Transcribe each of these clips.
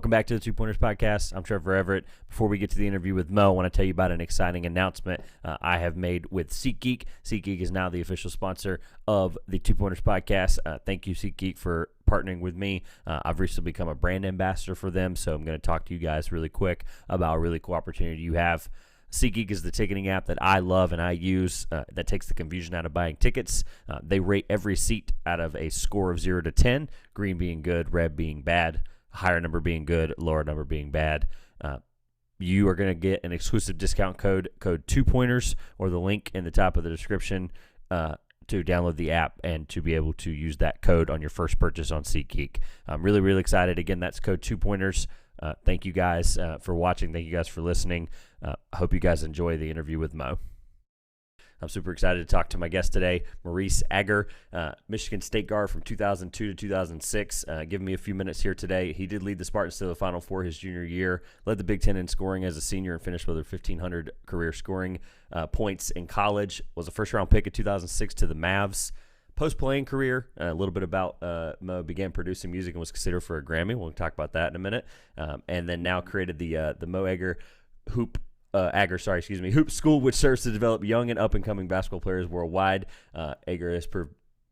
Welcome back to the Two Pointers Podcast. I'm Trevor Everett. Before we get to the interview with Mo, I want to tell you about an exciting announcement I have made with SeatGeek. SeatGeek is now the official sponsor of the Two Pointers Podcast. Thank you, SeatGeek, for partnering with me. I've recently become a brand ambassador for them, so I'm going to talk to you guys really quick about a really cool opportunity you have. SeatGeek is the ticketing app that I love and I use that takes the confusion out of buying tickets. They rate every seat out of a score of 0 to 10, green being good, red being bad, higher number being good, lower number being bad. You are going to get an exclusive discount code 2Pointers, or the link in the top of the description to download the app and to be able to use that code on your first purchase on SeatGeek. I'm really, really excited. Again, that's code 2Pointers. Thank you guys for watching. Thank you guys for listening. I hope you guys enjoy the interview with Mo. I'm super excited to talk to my guest today, Maurice Ager, Michigan State guard from 2002 to 2006. Giving me a few minutes here today. He did lead the Spartans to the Final Four his junior year, led the Big Ten in scoring as a senior, and finished with over 1,500 career scoring points in college. Was a first-round pick in 2006 to the Mavs. Post-playing career, a little bit about Mo, began producing music and was considered for a Grammy. We'll talk about that in a minute. And then now created the Mo Ager Hoop School, which serves to develop young and up-and-coming basketball players worldwide. Ager has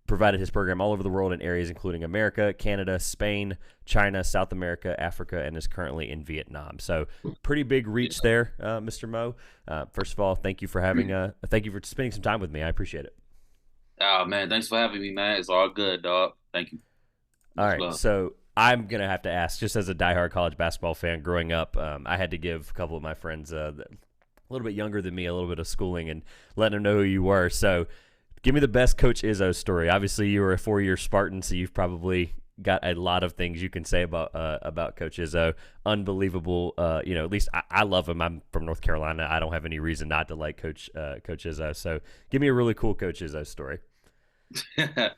provided his program all over the world in areas including America, Canada, Spain, China, South America, Africa, and is currently in Vietnam. So pretty big reach there, Mr. Mo. First of all, thank you for spending some time with me. I appreciate it. Oh, man, thanks for having me, man. It's all good, dog. Thank you. All right, so I'm going to have to ask, just as a diehard college basketball fan growing up, I had to give a couple of my friends a little bit younger than me a little bit of schooling and letting them know who you were. So give me the best Coach Izzo story. Obviously, you were a 4-year Spartan, so you've probably got a lot of things you can say about Coach Izzo. Unbelievable. At least I love him. I'm from North Carolina. I don't have any reason not to like Coach Izzo. So give me a really cool Coach Izzo story. The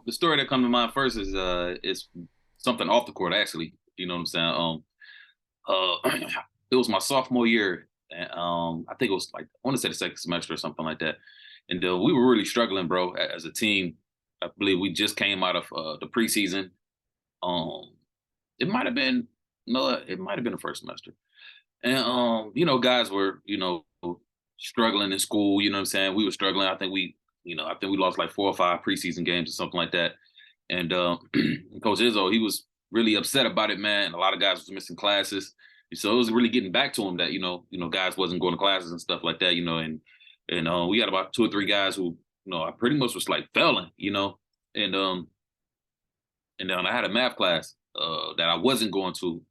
story that comes to mind first is something off the court, actually. You know what I'm saying? It was my sophomore year, and I think it was I want to say the second semester or something like that. And we were really struggling, bro, as a team. I believe we just came out of the preseason. It might have been the first semester. And guys were, struggling in school, you know what I'm saying? We were struggling. I think we lost like 4 or 5 preseason games or something like that. And Coach Izzo, he was really upset about it, man. And a lot of guys was missing classes. So it was really getting back to him that, guys wasn't going to classes and stuff like that, and we got about 2 or 3 guys who, I pretty much was like failing, and then I had a math class that I wasn't going to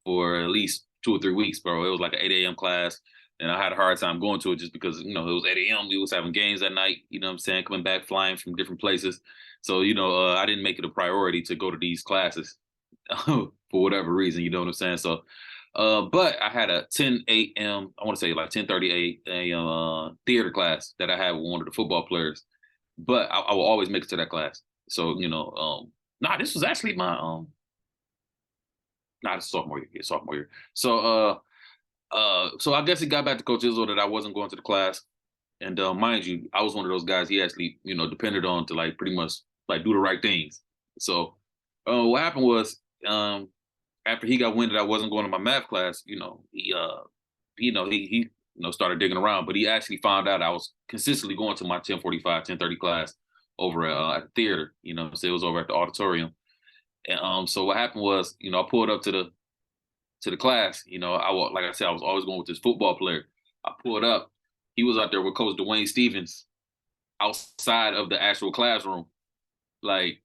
for at least 2 or 3 weeks, bro. It was like an 8 a.m. class, and I had a hard time going to it just because, it was 8 a.m. We was having games that night, you know what I'm saying, coming back, flying from different places. So, I didn't make it a priority to go to these classes for whatever reason, you know what I'm saying? So, but I had a 10 a.m., I want to say like 10:30 a.m. Theater class that I had with one of the football players. But I will always make it to that class. So, this was actually my sophomore year. Yeah, sophomore year. So so I guess it got back to Coach Izzo that I wasn't going to the class. And mind you, I was one of those guys he actually, depended on to like pretty much like do the right things. So what happened was after he got wind that I wasn't going to my math class, he started digging around, but he actually found out I was consistently going to my 10:45, 10:30 class over at the theater, so it was over at the auditorium. And so what happened was, I pulled up to the class, like I said, I was always going with this football player. I pulled up, he was out there with Coach Dwayne Stevens outside of the actual classroom, like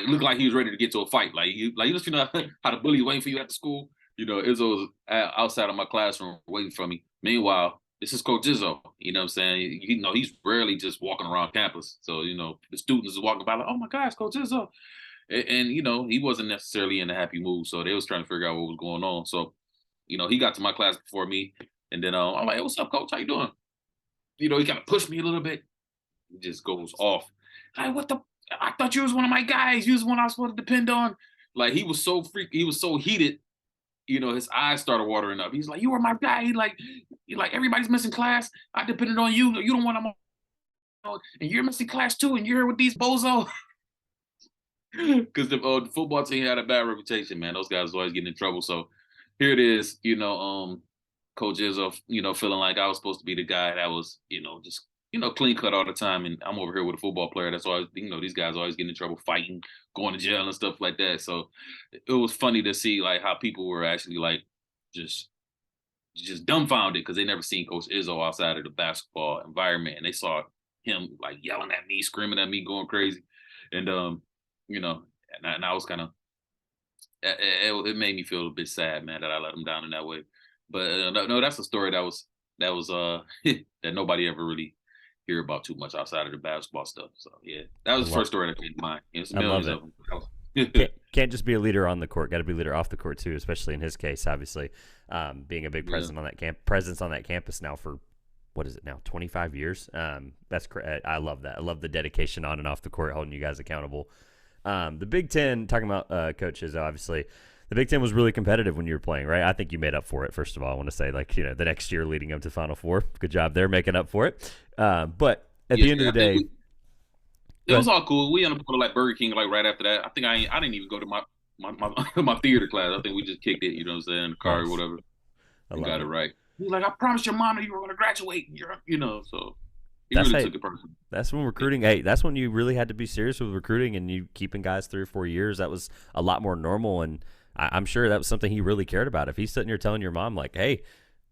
looked like he was ready to get to a fight. Like you just how the bully waiting for you at the school. Izzo was outside of my classroom waiting for me. Meanwhile, this is Coach Izzo. You know what I'm saying? He's rarely just walking around campus. So, the students is walking by like, oh my gosh, Coach Izzo. And he wasn't necessarily in a happy mood. So they was trying to figure out what was going on. So, he got to my class before me. And then I'm like, hey, what's up, Coach? How you doing? He kind of pushed me a little bit. He just goes off. Like, what the? I thought you was one of my guys. You was one I was supposed to depend on. Like, he was so heated. His eyes started watering up. He's like, you were my guy. He like everybody's missing class. I depended on you. You don't want them on. And you're missing class too. And you're here with these bozo. because the football team had a bad reputation, man. Those guys always getting in trouble. So here it is, Coach Izzo, feeling like I was supposed to be the guy that was, just clean cut all the time, and I'm over here with a football player that's always, these guys always getting in trouble, fighting, going to jail and stuff like that. So it was funny to see like how people were actually like just dumbfounded because they never seen Coach Izzo outside of the basketball environment, and they saw him like yelling at me, screaming at me, going crazy, and and I was kind of it made me feel a bit sad, man, that I let him down in that way. But no, that's a story that was that nobody ever really hear about too much outside of the basketball stuff. So yeah, that was the first story that came to mind. There's I love millions it. of them. Can't just be a leader on the court. Got to be a leader off the court too, especially in his case. Obviously, being a big presence on that campus now for what is it now, 25 years. That's I love that. I love the dedication on and off the court, holding you guys accountable. The Big Ten, talking about coaches, obviously, the Big Ten was really competitive when you were playing, right? I think you made up for it. First of all, I want to say, the next year leading up to Final Four, good job there making up for it. But at the end of the day, it was all cool. We ended up going to like Burger King like right after that. I think I didn't even go to my theater class. I think we just kicked it, you know what I'm saying, in the car or whatever. And got it right. He's like, I promised your mom that you were going to graduate. So he really took it personally. That's when recruiting. Hey, that's when you really had to be serious with recruiting and you keeping guys 3 or 4 years. That was a lot more normal, and I'm sure that was something he really cared about. If he's sitting here telling your mom like, hey,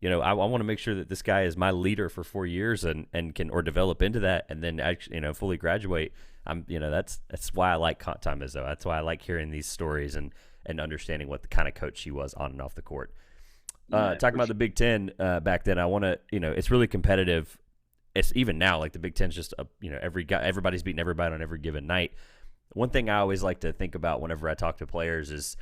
I want to make sure that this guy is my leader for 4 years and can or develop into that and then actually fully graduate. That's why I like Tom Izzo. That's why I like hearing these stories and understanding what the kind of coach he was on and off the court. Talking about the Big Ten back then, I want to it's really competitive. It's even now like the Big Ten's just everybody's beating everybody on every given night. One thing I always like to think about whenever I talk to players is.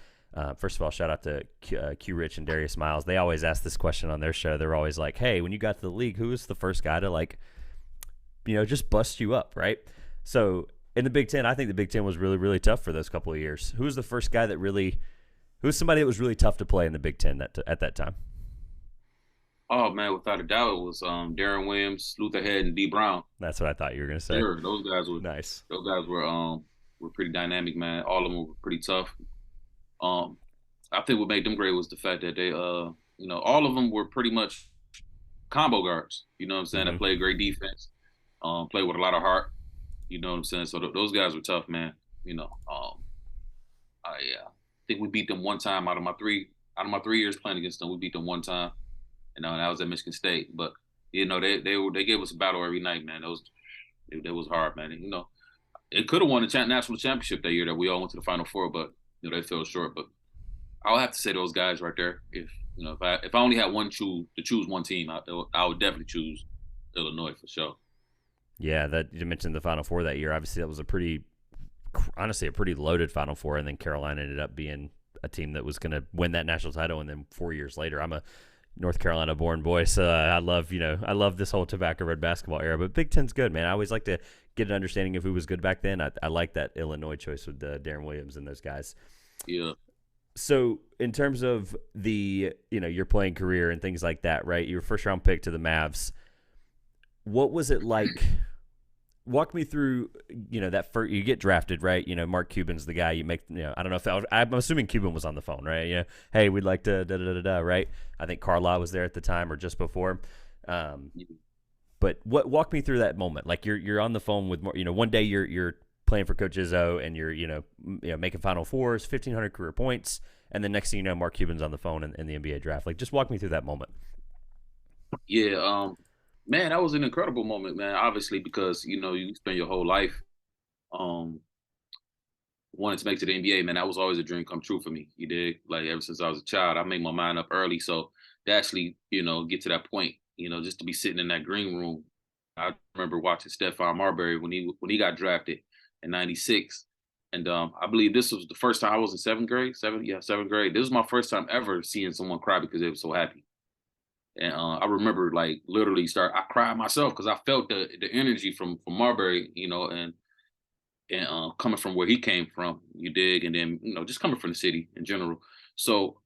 First of all, shout out to Q Rich and Darius Miles. They always ask this question on their show. They're always like, hey, when you got to the league, who was the first guy to just bust you up, right? So in the Big Ten, I think the Big Ten was really, really tough for those couple of years. Who was the first guy who was somebody that was really tough to play in the Big Ten at that time? Oh man, without a doubt, it was Darren Williams, Luther Head, and D Brown. That's what I thought you were going to say. Sure, those guys were nice. Those guys were pretty dynamic, man. All of them were pretty tough. I think what made them great was the fact that they, all of them were pretty much combo guards. You know what I'm saying? Mm-hmm. That played great defense, played with a lot of heart. You know what I'm saying? So those guys were tough, man. I think we beat them one time out of my 3 years playing against them. We beat them one time, and that was at Michigan State. But they gave us a battle every night, man. That was hard, man. And, it could have won the national championship that year that we all went to the Final Four, but they fell short. But I'll have to say those guys right there. If I only had to choose one team, I would definitely choose Illinois for sure. Yeah, that you mentioned the Final Four that year. Obviously, that was a pretty loaded Final Four, and then Carolina ended up being a team that was going to win that national title. And then 4 years later, I'm a North Carolina born boy, so I love this whole tobacco red basketball era. But Big Ten's good, man. I always like to get an understanding of who was good back then. I like that Illinois choice with Darren Williams and those guys. Yeah. So in terms of the your playing career and things like that, right? Your first round pick to the Mavs. What was it like? Walk me through, that first, you get drafted, right? Mark Cuban's the guy you make, I don't know if I'm assuming Cuban was on the phone, right? Hey, we'd like to right? I think Carlisle was there at the time or just before. But walk me through that moment. Like you're on the phone with more, one day you're playing for Coach Izzo and you're, making Final Fours, 1,500 career points. And the next thing you know, Mark Cuban's on the phone in the NBA draft. Like, just walk me through that moment. Yeah. Man, that was an incredible moment, man. Obviously, because you spend your whole life wanting to make to the NBA, man. That was always a dream come true for me. You did, like ever since I was a child, I made my mind up early. So to actually, get to that point, just to be sitting in that green room. I remember watching Stephon Marbury when he got drafted in '96, and I believe this was the first time I was in seventh grade. Seventh grade. This was my first time ever seeing someone cry because they were so happy. And I remember like literally I cried myself because I felt the energy from Marbury, and coming from where he came from, you dig, and then just coming from the city in general. So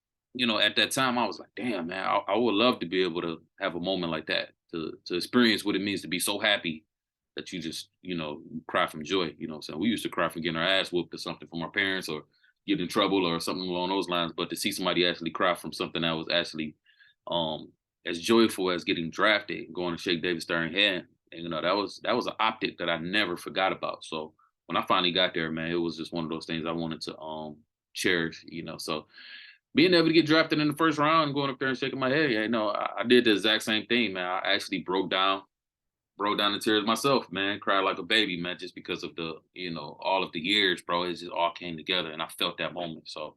at that time I was like, damn man, I would love to be able to have a moment like that, to experience what it means to be so happy that you just, cry from joy. So we used to cry from getting our ass whooped or something from our parents or get in trouble or something along those lines. But to see somebody actually cry from something that was actually um as joyful as getting drafted, going to shake David Stern's hand, and that was an optic that I never forgot about. So when I finally got there, man, it was just one of those things I wanted to cherish. So being able to get drafted in the first round, going up there and shaking my head, yeah, no, I did the exact same thing, man. I actually broke down in tears myself, man. Cried like a baby, man, just because of the, all of the years, bro. It just all came together, and I felt that moment. So,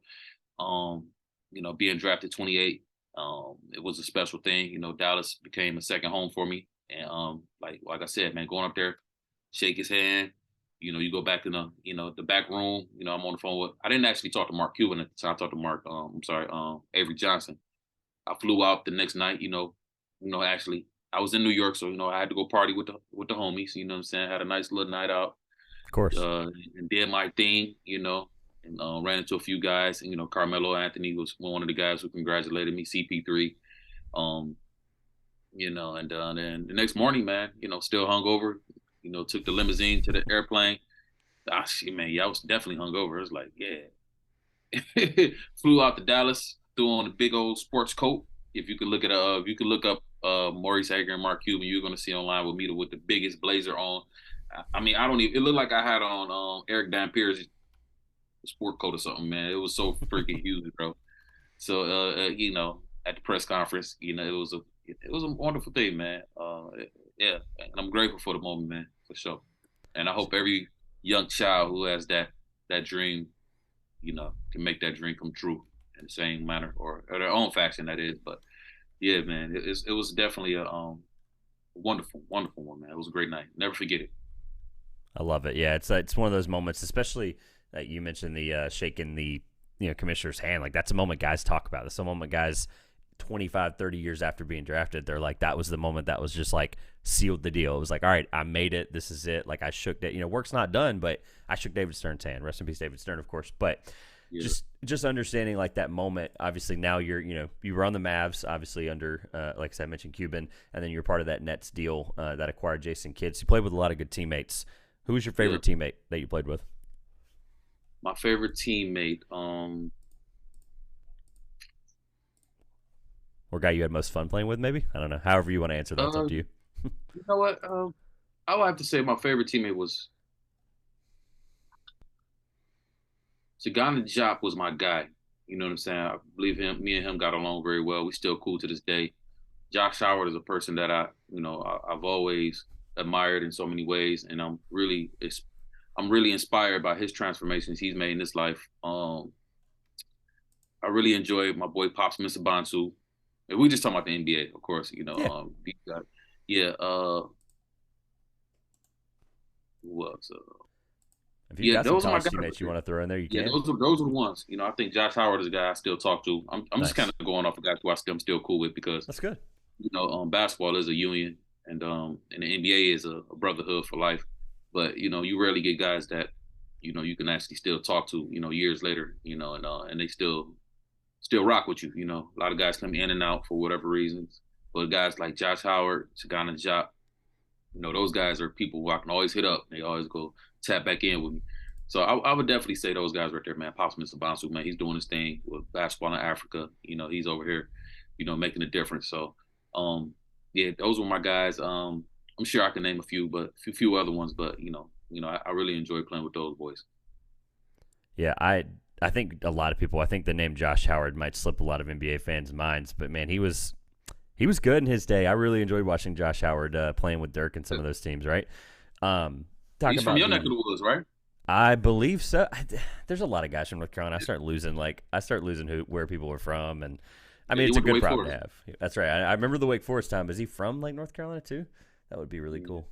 um, being drafted 28, it was a special thing. Dallas became a second home for me, and like I said, man, going up there, shake his hand. You go back in the back room. I'm on the phone with. I didn't actually talk to Mark Cuban at the time. I talked to Mark. I'm sorry, Avery Johnson. I flew out the next night. Actually, I was in New York, so I had to go party with the homies. You know what I'm saying? Had a nice little night out, Of course. and did my thing. And ran into a few guys. And Carmelo Anthony was one of the guys who congratulated me. CP3. Um, and then the next morning, man, still hungover. Took the limousine to the airplane. Ah, shit, man, yeah, I was definitely hungover. It was like, yeah. Flew out to Dallas, threw on a big old sports coat. If you could look up Maurice Ager and Mark Cuban, you're gonna see online with me with the biggest blazer on. I mean, I don't even. It looked like I had on Eric Dampier's sport coat or something, man. It was so freaking huge, bro. So, at the press conference, it was a wonderful thing, man. Yeah, and I'm grateful for the moment, man, for sure. And I hope every young child who has that dream, can make that dream come true in the same manner or their own fashion, that is. But yeah, man, it was definitely a wonderful, wonderful one, man. It was a great night. Never forget it. I love it. Yeah, it's one of those moments, especially that you mentioned the shaking the commissioner's hand. Like that's a moment guys talk about. That's a moment guys 25, 30 years after being drafted, they're like, that was the moment that was just like sealed the deal. It was like, all right, I made it. This is it. Like I shook that, work's not done, but I shook David Stern's hand. Rest in peace, David Stern, of course. But Yeah. just understanding like that moment. Obviously now you're, you were on the Mavs, obviously under, like I said, I mentioned Cuban, and then you're part of that Nets deal that acquired Jason Kidd. So you played with a lot of good teammates. Who was your favorite teammate that you played with? My favorite teammate, Or guy you had most fun playing with, maybe? I don't know. However you want to answer that, it's up to you. you know what? I would have to say my favorite teammate was Sagana Diop was my guy. You know what I'm saying? I believe me and him got along very well. We still cool to this day. Josh Howard is a person that I've always admired in so many ways, and I'm really inspired by his transformations he's made in his life. I really enjoyed my boy Pops Mr. And we just talking about the NBA, of course. Yeah. Yeah. Who else? If you've Yeah, got some those are my college guys. teammates you want to throw in there, you Yeah, can. those are the ones. I think Josh Howard is a guy I still talk to. I'm just kind Nice. of going off of guys who I'm still cool with because That's good. basketball is a union and the NBA is a brotherhood for life. But you rarely get guys that you can actually still talk to years later. And they still rock with you. A lot of guys come in and out for whatever reasons. But guys like Josh Howard, Sagana Diop, those guys are people who I can always hit up. They always go tap back in with me. So I would definitely say those guys right there, man. Pops Mr. Bonsu, man, he's doing his thing with basketball in Africa. He's over here, making a difference. So, yeah, those were my guys. I'm sure I can name a few, but a few other ones. But I really enjoy playing with those boys. Yeah, I think a lot of people. I think the name Josh Howard might slip a lot of NBA fans' minds, but man, he was good in his day. I really enjoyed watching Josh Howard playing with Dirk and some of those teams. Right. Talk He's from about your neck of the woods, right? I believe so. There's a lot of guys from North Carolina. I start losing where people are from, and I Yeah, mean he it's a went to good Wake problem to Forest. have. That's right. I remember the Wake Forest time. Is he from like North Carolina too? That would be really Yeah. cool.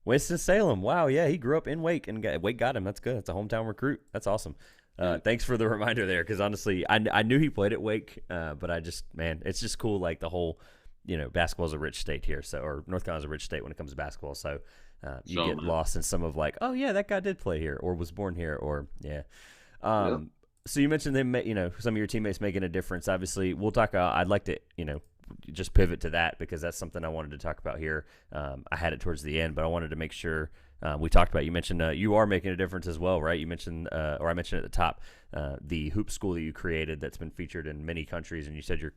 Winston Salem. Wow, yeah, he grew up in Wake, and Wake got him. That's good. That's a hometown recruit. That's awesome. Yeah. Thanks for the reminder there, because honestly, I knew he played at Wake, but man, it's just cool. Like the whole, basketball's a rich state here, or North Carolina's a rich state when it comes to basketball. So you So get man. lost in some of like, oh yeah, that guy did play here or was born here, or yeah. Yep. So you mentioned them, some of your teammates making a difference. Obviously, we'll talk. I'd like to, just pivot to that because that's something I wanted to talk about here. I had it towards the end, but I wanted to make sure we talked about. You mentioned you are making a difference as well, right? You mentioned, or I mentioned at the top, the hoop school that you created that's been featured in many countries, and you said you're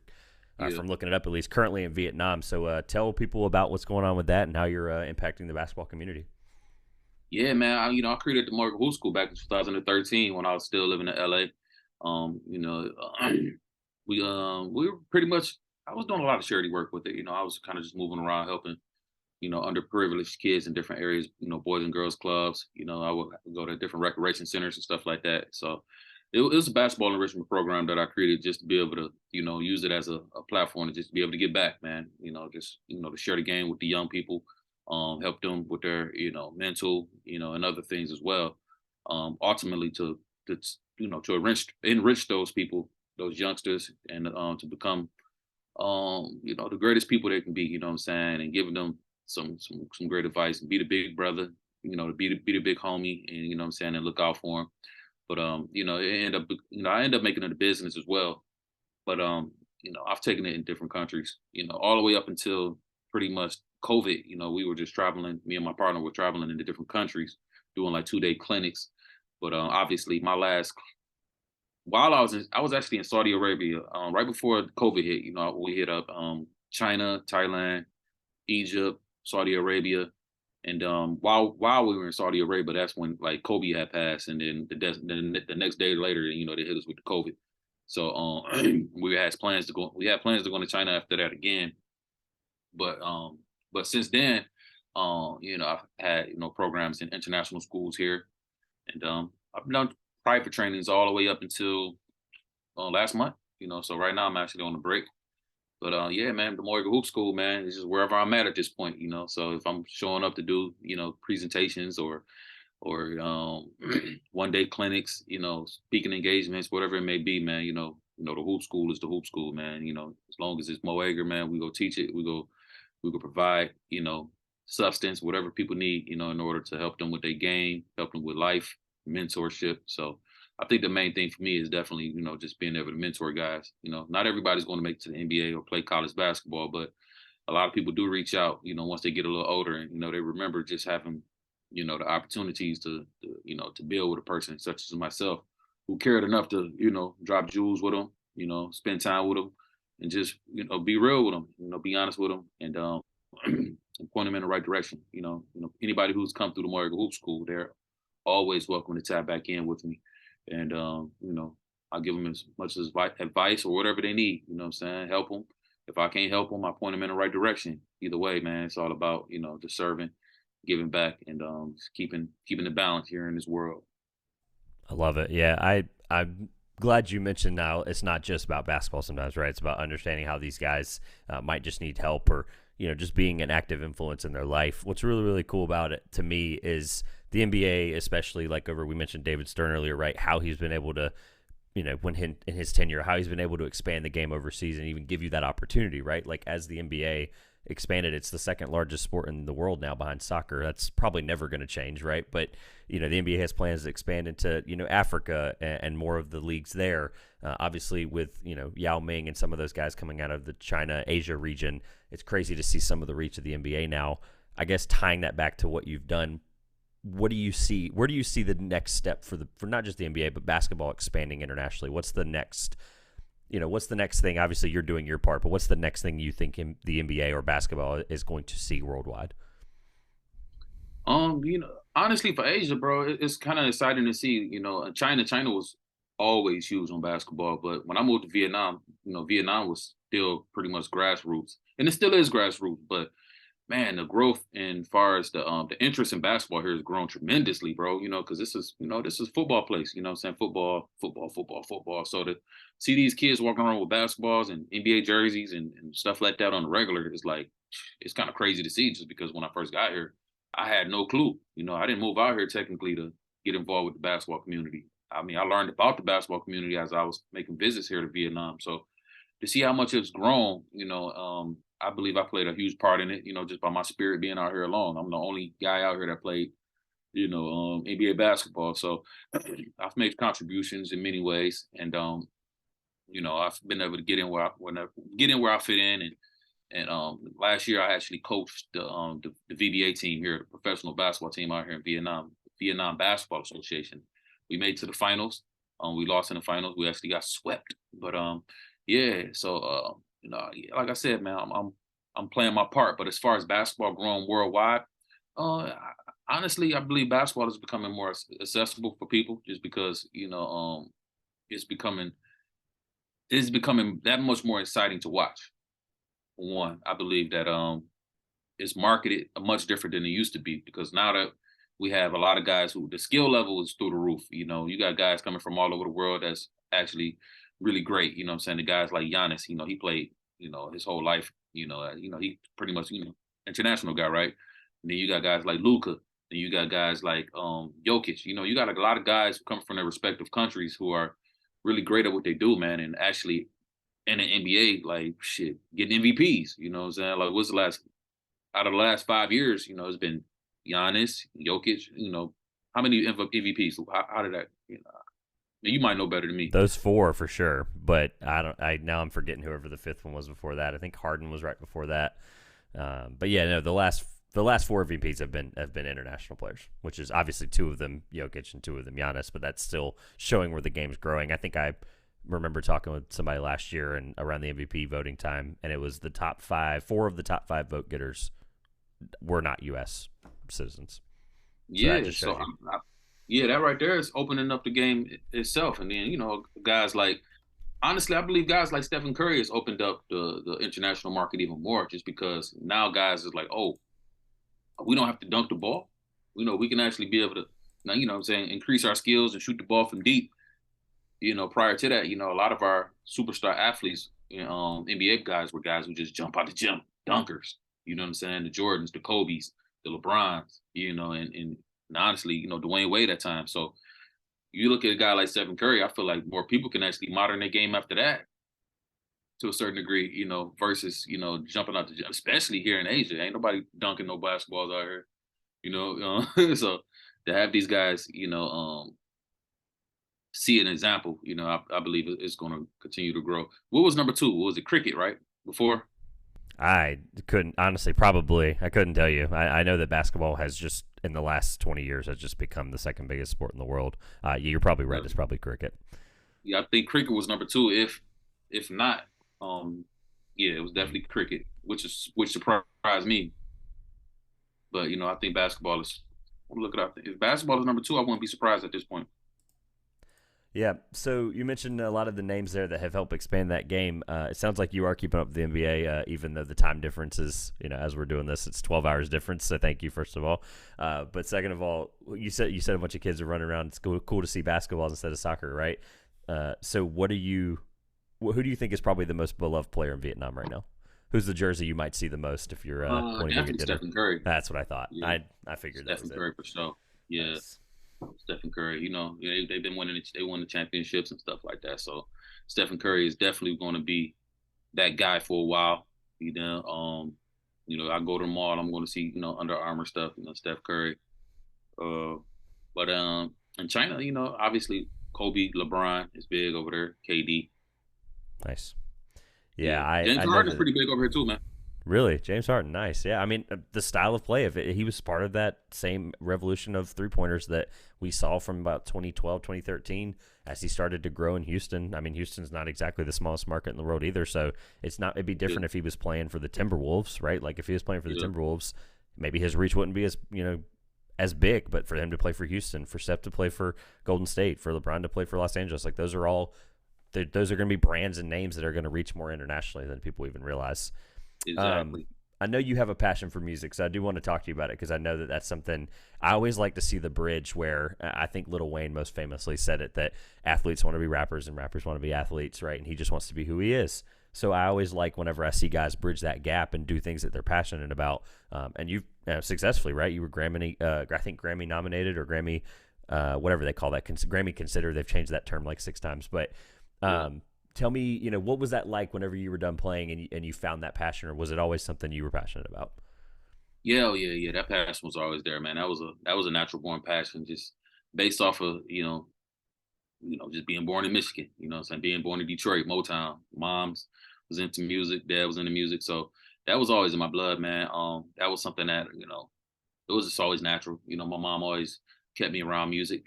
from looking it up at least currently in Vietnam. So tell people about what's going on with that and how you're impacting the basketball community. Yeah, man. I created the Morgan Hoop School back in 2013 when I was still living in LA. You know, we were pretty much. I was doing a lot of charity work with it. You know, I was kind of just moving around helping underprivileged kids in different areas, boys and girls clubs. I would go to different recreation centers and stuff like that. So it was a basketball enrichment program that I created just to be able to, use it as a platform to just be able to get back, man. To share the game with the young people, help them with their, mental, and other things as well. Ultimately to enrich those people, those youngsters, and to become the greatest people they can be, you know what I'm saying, and giving them some great advice and be the big brother, to be the big homie, and you know what I'm saying, and look out for them. But it end up I end up making it a business as well. But I've taken it in different countries, all the way up until pretty much COVID. We were just traveling, me and my partner were traveling into different countries, doing like 2-day clinics. But obviously my last while I was actually in Saudi Arabia, right before COVID hit, we hit up China, Thailand, Egypt, Saudi Arabia, and while we were in Saudi Arabia, that's when like Kobe had passed, and then the next day later, they hit us with the COVID. So we had plans to go. We had plans to go to China after that again, but since then, I've had programs in international schools here, and I've done private trainings all the way up until last month. So right now I'm actually on a break. But yeah, man, the Morgan Hoop School, man, is just wherever I'm at this point, So if I'm showing up to do, presentations or 1-day clinics, speaking engagements, whatever it may be, man, the hoop school is the hoop school, man. As long as it's Mo Ager, man, we go teach it. We go provide, substance, whatever people need, in order to help them with their game, help them with life, mentorship. So I think the main thing for me is definitely, just being able to mentor guys. Not everybody's going to make it to the NBA or play college basketball, but a lot of people do reach out, once they get a little older and, they remember just having, the opportunities to build with a person such as myself who cared enough to, drop jewels with them, spend time with them and just, be real with them, be honest with them and and point them in the right direction. Anybody who's come through the Morgan Hoop School, they're always welcome to tap back in with me. And, I give them as much as advice or whatever they need, what I'm saying? Help them. If I can't help them, I point them in the right direction. Either way, man, it's all about, just serving, giving back, and keeping the balance here in this world. I love it. Yeah, I'm glad you mentioned now it's not just about basketball sometimes, right? It's about understanding how these guys might just need help or, just being an active influence in their life. What's really, really cool about it to me is the NBA, especially like we mentioned David Stern earlier, right? How he's been able to, when in his tenure, how he's been able to expand the game overseas and even give you that opportunity, right? Like as the NBA expanded, it's the second largest sport in the world now behind soccer. That's probably never going to change, right? But, the NBA has plans to expand into, Africa and more of the leagues there. Obviously with, Yao Ming and some of those guys coming out of the China, Asia region, it's crazy to see some of the reach of the NBA now. I guess tying that back to what you've done, what do you see? Where do you see the next step for not just the NBA but basketball expanding internationally? What's the next? What's the next thing? Obviously, you're doing your part, but what's the next thing you think the NBA or basketball is going to see worldwide? Honestly, for Asia, bro, it's kind of exciting to see. China was always huge on basketball, but when I moved to Vietnam, Vietnam was still pretty much grassroots, and it still is grassroots, but man, the growth in far as the interest in basketball here has grown tremendously, bro. Because this is football place. I'm saying football, football, football, football. So to see these kids walking around with basketballs and NBA jerseys and stuff like that on the regular is like it's kind of crazy to see. Just because when I first got here, I had no clue. I didn't move out here technically to get involved with the basketball community. I mean, I learned about the basketball community as I was making visits here to Vietnam. So to see how much it's grown, I believe I played a huge part in it, just by my spirit being out here alone. I'm the only guy out here that played, NBA basketball. So I've made contributions in many ways. And I've been able to get in where I fit in, and last year I actually coached the VBA team here, the professional basketball team out here in Vietnam, Vietnam Basketball Association. We made it to the finals. We lost in the finals. We actually got swept, but yeah. So yeah, like I said, man, I'm playing my part. But as far as basketball growing worldwide, honestly, I believe basketball is becoming more accessible for people, just because it's becoming it's becoming that much more exciting to watch. One, I believe that it's marketed much different than it used to be, because now that we have a lot of guys who the skill level is through the roof. You got guys coming from all over the world that's actually really great. You know what I'm saying? The guys like Giannis, he played, his whole life, he pretty much, international guy, right? And then you got guys like Luca, then you got guys like Jokic. You got a lot of guys who come from their respective countries who are really great at what they do, man, and actually in the NBA, like shit, getting MVPs. You know what I'm saying? Like, what's the last out of the last 5 years? It's been Giannis, Jokic. How many MVPs? How did that? You might know better than me. Those four for sure, but I don't. I now I'm forgetting whoever the fifth one was before that. I think Harden was right before that. But yeah, no, the last four MVPs have been international players, which is obviously two of them Jokic and two of them Giannis, but that's still showing where the game's growing. I think I remember talking with somebody last year and around the MVP voting time, and it was the top five, four of the top five vote getters were not U.S. citizens. So that Yeah, just so shows you. yeah, that right there is opening up the game itself, and then guys like honestly, I believe guys like Stephen Curry has opened up the international market even more, just because now guys is like, oh, we don't have to dunk the ball. We can actually be able to now, what I'm saying, increase our skills and shoot the ball from deep. Prior to that, a lot of our superstar athletes, NBA guys were guys who just jump out the gym, dunkers. You know what I'm saying? The Jordans, the Kobe's, the LeBrons, and honestly, Dwayne Wade at times. So you look at a guy like Stephen Curry, I feel like more people can actually modern their game after that to a certain degree, versus, jumping out the gym, especially here in Asia. Ain't nobody dunking no basketballs out here, so to have these guys, see an example, I believe it's going to continue to grow. What was number two? What was it? Cricket, right? Before? I couldn't honestly, probably I couldn't tell you. I know that basketball has just in the last 20 years has just become the second biggest sport in the world. You're probably right. Yeah. It's probably cricket. Yeah, I think cricket was number two. If not, um, yeah, it was definitely cricket, which surprised me. But I think basketball is. Look it up. If basketball is number two, I wouldn't be surprised at this point. Yeah. So you mentioned a lot of the names there that have helped expand that game. It sounds like you are keeping up with the NBA, even though the time difference is, as we're doing this, it's 12 hours difference. So thank you, first of all. But second of all, you said a bunch of kids are running around. It's cool to see basketballs instead of soccer, right? So who do you think is probably the most beloved player in Vietnam right now? Who's the jersey you might see the most if you're wanting to go get Definitely dinner? Stephen Curry. That's what I thought. Yeah, I figured that was Stephen it. Curry for sure. Yeah, Nice. Stephen Curry. They've been winning. They won the championships and stuff like that. So Stephen Curry is definitely going to be that guy for a while. I go to the mall. I'm going to see Under Armour stuff. Steph Curry. Uh, but in China, obviously Kobe, LeBron is big over there. KD. Nice. Yeah, Yeah, I, James I know Harden is that. pretty big over here too, man. Really, James Harden, nice. Yeah, I mean the style of play of it. He was part of that same revolution of three pointers that we saw from about 2012, 2013 as he started to grow in Houston. I mean, Houston's not exactly the smallest market in the world either, so it's not. It'd be Yeah, different if he was playing for the Timberwolves, right? Like if he was playing for the yeah, Timberwolves, maybe his reach wouldn't be as big. But for him to play for Houston, for Steph to play for Golden State, for LeBron to play for Los Angeles, like those are going to be brands and names that are going to reach more internationally than people even realize. Um, exactly. I know you have a passion for music, so I do want to talk to you about it because I know that that's something I always like to see the bridge where I think Lil Wayne most famously said it that athletes want to be rappers and rappers want to be athletes, right? And he just wants to be who he is. So I always like whenever I see guys bridge that gap and do things that they're passionate about. And you've successfully, right? You were I think Grammy nominated or Grammy, whatever they call that, Grammy considered. They've changed that term like 6 times, but Yeah. tell me, what was that like whenever you were done playing and you found that passion, or was it always something you were passionate about? Yeah, oh, yeah, yeah. That passion was always there, man. That was a natural born passion, just based off of just being born in Michigan, being born in Detroit, Motown. Mom's was into music, dad was into music. So that was always in my blood, man. That was something that, it was just always natural. My mom always kept me around music,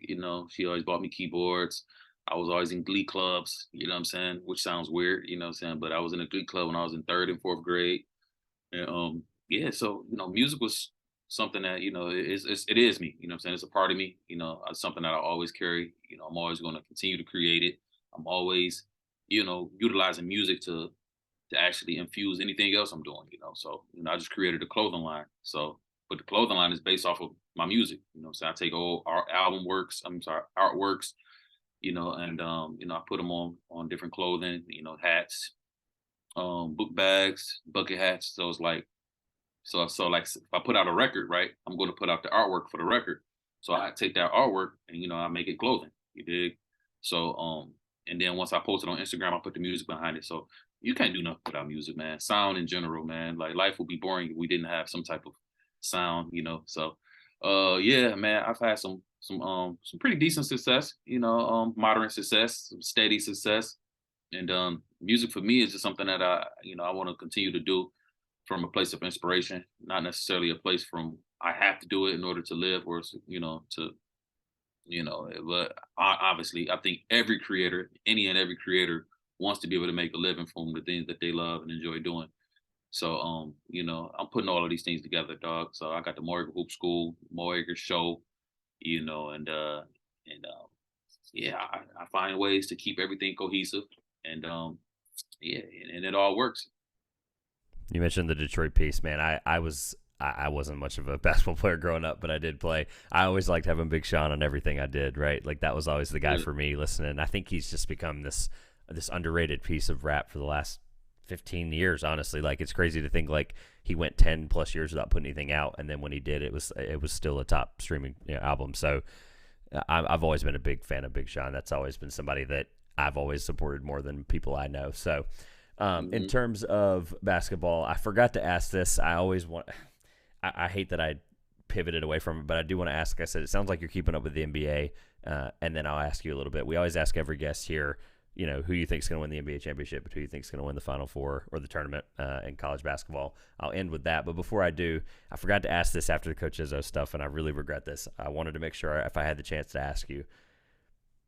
she always bought me keyboards. I was always in glee clubs, you know what I'm saying? Which sounds weird, you know what I'm saying? But I was in a glee club when I was in third and fourth grade. And yeah, so music was something that, it is me, you know what I'm saying? It's a part of me, it's something that I always carry. I'm always going to continue to create it. I'm always, utilizing music to actually infuse anything else I'm doing. So, I just created a clothing line. So, but the clothing line is based off of my music, so I take all our album works, artworks, and I put them on different clothing, hats, book bags, bucket hats. So it's like, like if I put out a record, right, I'm going to put out the artwork for the record. So I take that artwork and I make it clothing. You dig? So and then once I post it on Instagram, I put the music behind it. So you can't do nothing without music, man. Sound in general, man. Like life would be boring if we didn't have some type of sound. So yeah, man, I've had some pretty decent success, moderate success, some steady success. And music for me is just something that I want to continue to do from a place of inspiration, not necessarily a place from I have to do it in order to live or but obviously I think every creator, any and every creator wants to be able to make a living from the things that they love and enjoy doing. So I'm putting all of these things together, dog. So I got the Morgan Hoop School, Ager show, and yeah, I find ways to keep everything cohesive and yeah, and it all works. You mentioned the Detroit piece, man. I wasn't much of a basketball player growing up, but I did play. I always liked having Big Sean on everything I did, right? Like that was always the guy Yeah. for me listening. I think he's just become this underrated piece of rap for the last 15 years, honestly. Like it's crazy to think like he went 10 plus years without putting anything out, and then when he did, it was still a top streaming album. So I've always been a big fan of Big Sean. That's always been somebody that I've always supported more than people I know. So in Mhm. terms of basketball, I forgot to ask this. I always want. I hate that I pivoted away from it, but I do want to ask. Like I said, it sounds like you're keeping up with the NBA, and then I'll ask you a little bit. We always ask every guest here, who you think is going to win the NBA championship, but who you think is going to win the Final Four or the tournament in college basketball. I'll end with that. But before I do, I forgot to ask this after the Coach Izzo stuff, and I really regret this. I wanted to make sure if I had the chance to ask you,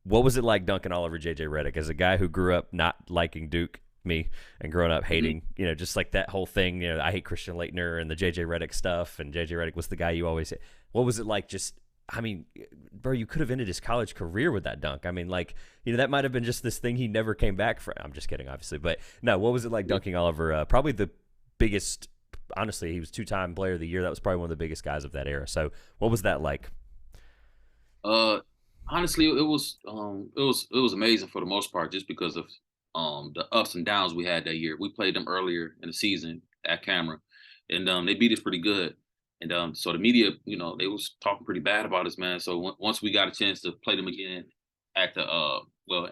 what was it like dunking all over JJ Redick as a guy who grew up not liking Duke, me, and growing up Mhm. hating, just like that whole thing, I hate Christian Leitner and the JJ Redick stuff, and JJ Redick was the guy you always hit. What was it like just, I mean, bro, you could have ended his college career with that dunk. I mean, like, that might have been just this thing he never came back from. I'm just kidding, obviously. But no, what was it like Yeah. dunking all over probably the biggest, honestly, he was two-time player of the year. That was probably one of the biggest guys of that era. So what was that like? Uh, honestly, it was amazing for the most part, just because of the ups and downs we had that year. We played them earlier in the season at Cameron, and they beat us pretty good. And so the media, they was talking pretty bad about us, man. So once we got a chance to play them again at the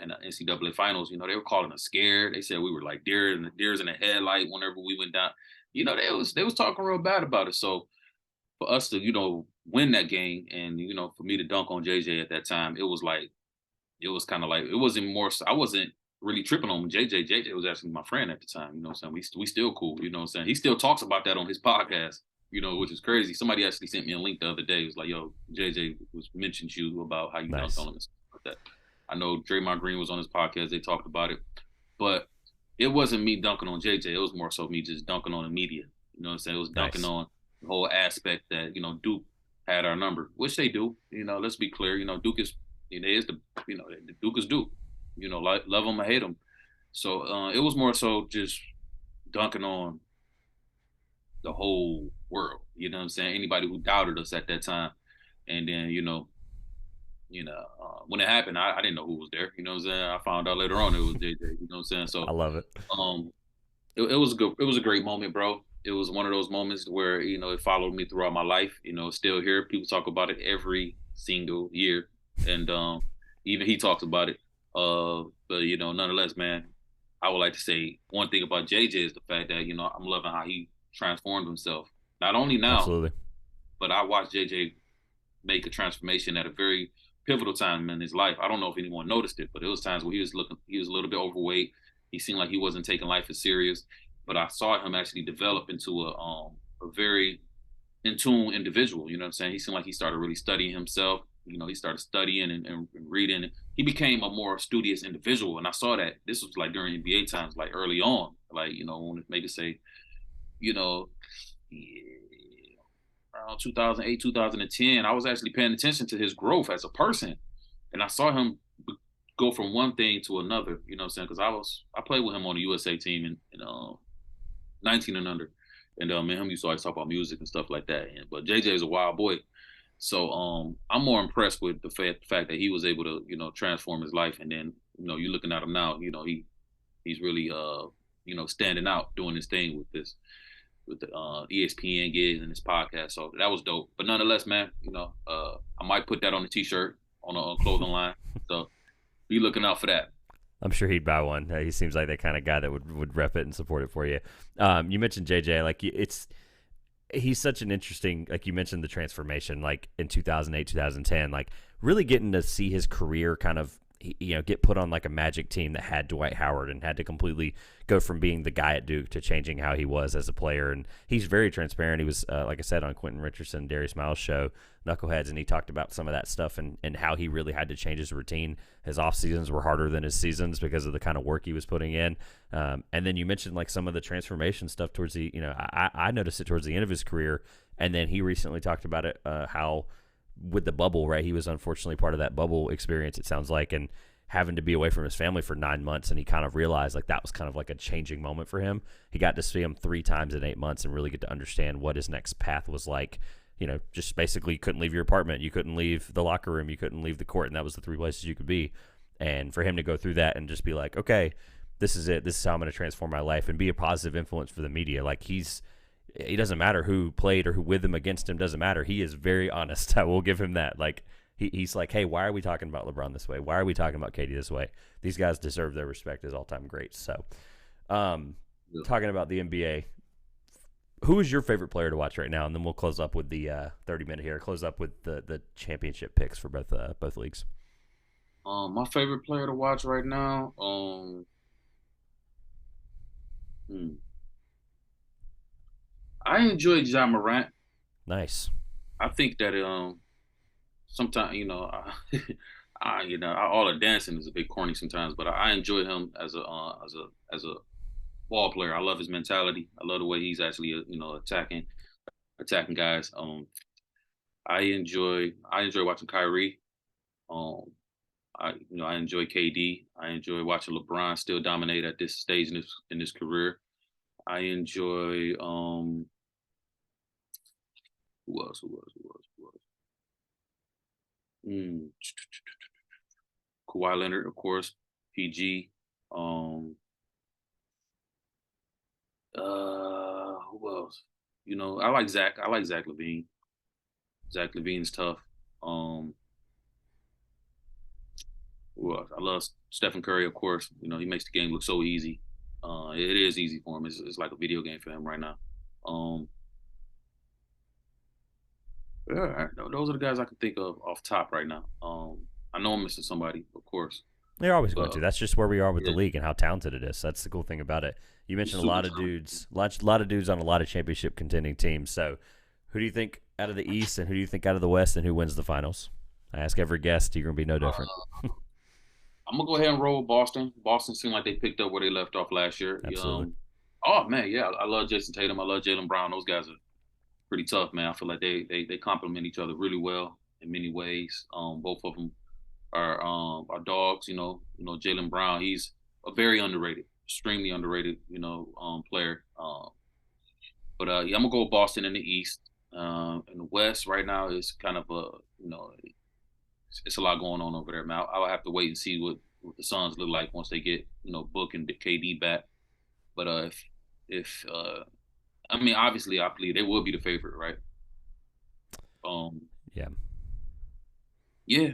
in the NCAA finals, they were calling us scared. They said we were like deers in the headlight whenever we went down. They was talking real bad about us. So for us to win that game, and for me to dunk on JJ at that time, it was kind of like, it wasn't more so, I wasn't really tripping on JJ was actually my friend at the time. You know what I'm saying? We still cool. You know what I'm saying? He still talks about that on his podcast, which is crazy. Somebody actually sent me a link the other day. It was like, yo, JJ was mentioned you about how you dunked Nice. on him and stuff like that. I know Draymond Green was on his podcast. They talked about it, but it wasn't me dunking on JJ. It was more so me just dunking on the media. You know what I'm saying? It was dunking Nice. on the whole aspect that, Duke had our number, which they do. Let's be clear. Duke is, is the Duke is Duke. Like, love them or hate them. So it was more so just dunking on the whole world. You know what I'm saying? Anybody who doubted us at that time, and then when it happened, I didn't know who was there. You know what I'm saying? I found out later on it was JJ. You know what I'm saying? I So love it. um, it was good. It was a great moment, bro. It was one of those moments where it followed me throughout my life. It's still here. People talk about it every single year, and even he talks about it. But nonetheless, man, I would like to say one thing about JJ is the fact that I'm loving how he transformed himself. Not only now, Absolutely. but I watched JJ make a transformation at a very pivotal time in his life. I don't know if anyone noticed it, but it was times where he was a little bit overweight. He seemed like he wasn't taking life as serious. But I saw him actually develop into a very in tune individual. You know what I'm saying? He seemed like he started really studying himself. You know, he started studying and reading. He became a more studious individual, and I saw that this was like during NBA times, like early on, like when maybe say, you know, around 2008, 2010. I was actually paying attention to his growth as a person, and I saw him go from one thing to another. You know what I'm saying? Because I played with him on the USA team in 19 and under. And me and him used to always talk about music and stuff like that. But JJ is a wild boy. So I'm more impressed with the fact that he was able to, transform his life. And then, you're looking at him now, he's really standing out doing his thing with the ESPN gigs and his podcast. So that was dope. But nonetheless, man, I might put that on a t-shirt on a clothing line. So be looking out for that. I'm sure he'd buy one. He seems like that kind of guy that would rep it and support it for you. You mentioned JJ, like he's such an interesting, like you mentioned the transformation, like in 2008, 2010, like really getting to see his career kind of, get put on like a Magic team that had Dwight Howard and had to completely go from being the guy at Duke to changing how he was as a player. And he's very transparent. He was, like I said, on Quentin Richardson, Darius Miles' show, Knuckleheads, and he talked about some of that stuff and how he really had to change his routine. His off seasons were harder than his seasons because of the kind of work he was putting in. And then you mentioned like some of the transformation stuff towards the, I noticed it towards the end of his career. And then he recently talked about it, how with the bubble, right? He was unfortunately part of that bubble experience, it sounds like, and having to be away from his family for 9 months. And he kind of realized like that was kind of like a changing moment for him. He got to see him 3 times in 8 months and really get to understand what his next path was like. Just basically you couldn't leave your apartment. You couldn't leave the locker room. You couldn't leave the court. And that was the 3 places you could be. And for him to go through that and just be like, okay, this is it. This is how I'm going to transform my life and be a positive influence for the media. Like he doesn't matter who played or who with him against him, doesn't matter. He is very honest. I will give him that. Like he's like, hey, why are we talking about LeBron this way? Why are we talking about KD this way? These guys deserve their respect as all-time greats. So talking about the NBA, who is your favorite player to watch right now? And then we'll close up with the 30-minute here. Close up with the championship picks for both leagues. My favorite player to watch right now, I enjoy Ja Morant. Nice. I think that sometimes all the dancing is a bit corny sometimes, but I enjoy him as a ball player. I love his mentality. I love the way he's actually attacking guys. I enjoy watching Kyrie. I enjoy KD. I enjoy watching LeBron still dominate at this stage in his career. I enjoy who else? Kawhi Leonard, of course. PG. Who else? I like Zach. I like Zach LaVine. Zach LaVine's tough. Who else? I love Stephen Curry, of course. He makes the game look so easy. It is easy for him. It's like a video game for him right now. Yeah, those are the guys I can think of off top right now. I know I'm missing somebody, of course. They're always going to. That's just where we are with yeah. the league and how talented it is. That's the cool thing about it. You mentioned a lot of dudes on a lot of championship contending teams. So, who do you think out of the East, and who do you think out of the West, and who wins the finals? I ask every guest. You're going to be no different. I'm gonna go ahead and roll with Boston. Boston seemed like they picked up where they left off last year. Absolutely. Oh man, yeah, I love Jason Tatum. I love Jaylen Brown. Those guys are pretty tough, man. I feel like they complement each other really well in many ways. Both of them are dogs. Jaylen Brown. He's a very underrated, extremely underrated, player. But yeah, I'm gonna go with Boston in the East. In the West right now is kind of it's a lot going on over there, man. I'll have to wait and see what the Suns look like once they get Book and KD back. But if I mean, obviously, I believe they will be the favorite, right? Yeah. Yeah,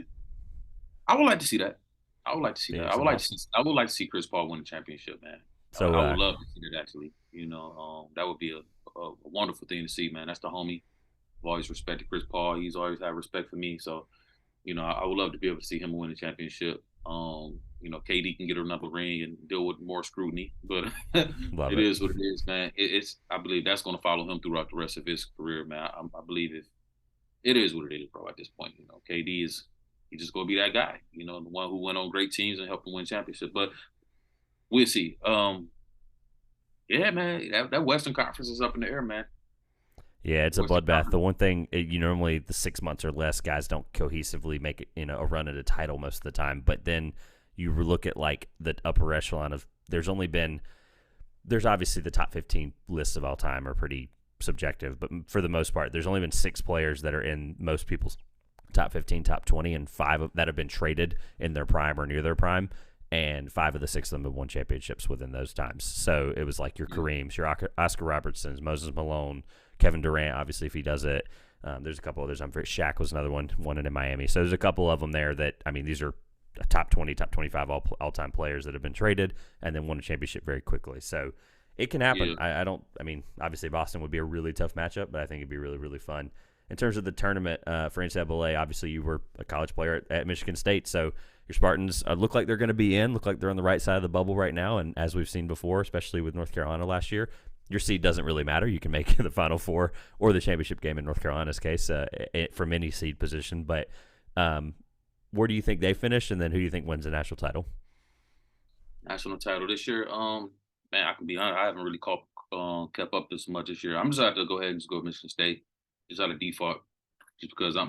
I would like to see that. I would like to see Yeah, that. I would like to see Chris Paul win the championship, man. So I would love to see that actually. That would be a wonderful thing to see, man. That's the homie. I've always respected Chris Paul. He's always had respect for me. So, I would love to be able to see him win a championship. KD can get another ring and deal with more scrutiny, but Love it it. is what it is, man. It's I believe that's going to follow him throughout the rest of his career, man. I believe it is what it is, bro. At this point, KD is he's just going to be that guy, the one who went on great teams and helped him win championships. But we'll see. Yeah, man, that Western Conference is up in the air, man. Yeah, it's a Western bloodbath. The Conference. one thing you normally the 6 months or less guys don't cohesively make it, a run at a title most of the time. But then you look at like the upper echelon of there's obviously the top 15 lists of all time are pretty subjective, but for the most part, there's only been 6 players that are in most people's top 15, top 20, and that have been traded in their prime or near their prime. And 5 of the 6 of them have won championships within those times. So it was like your Yeah, Kareems, your Oscar Robertsons, Moses Malone, Kevin Durant, obviously, if he does it. There's a couple others. Shaq was another one, won it in Miami. So there's a couple of them there that, these are top 20, top 25 all-time players that have been traded and then won a championship very quickly. So it can happen. yeah, Obviously Boston would be a really tough matchup, but I think it'd be really, really fun. In terms of the tournament for NCAA, obviously you were a college player at Michigan State, so your Spartans look like they're going to be in, look like they're on the right side of the bubble right now, and as we've seen before, especially with North Carolina last year, your seed doesn't really matter. You can make the Final Four or the championship game in North Carolina's case from any seed position, but where do you think they finish, and then who do you think wins the national title? national title this year. Man, I can be honest. I haven't really kept up this much this year. I'm just have to go ahead and just go with Michigan State, just out of default, just because I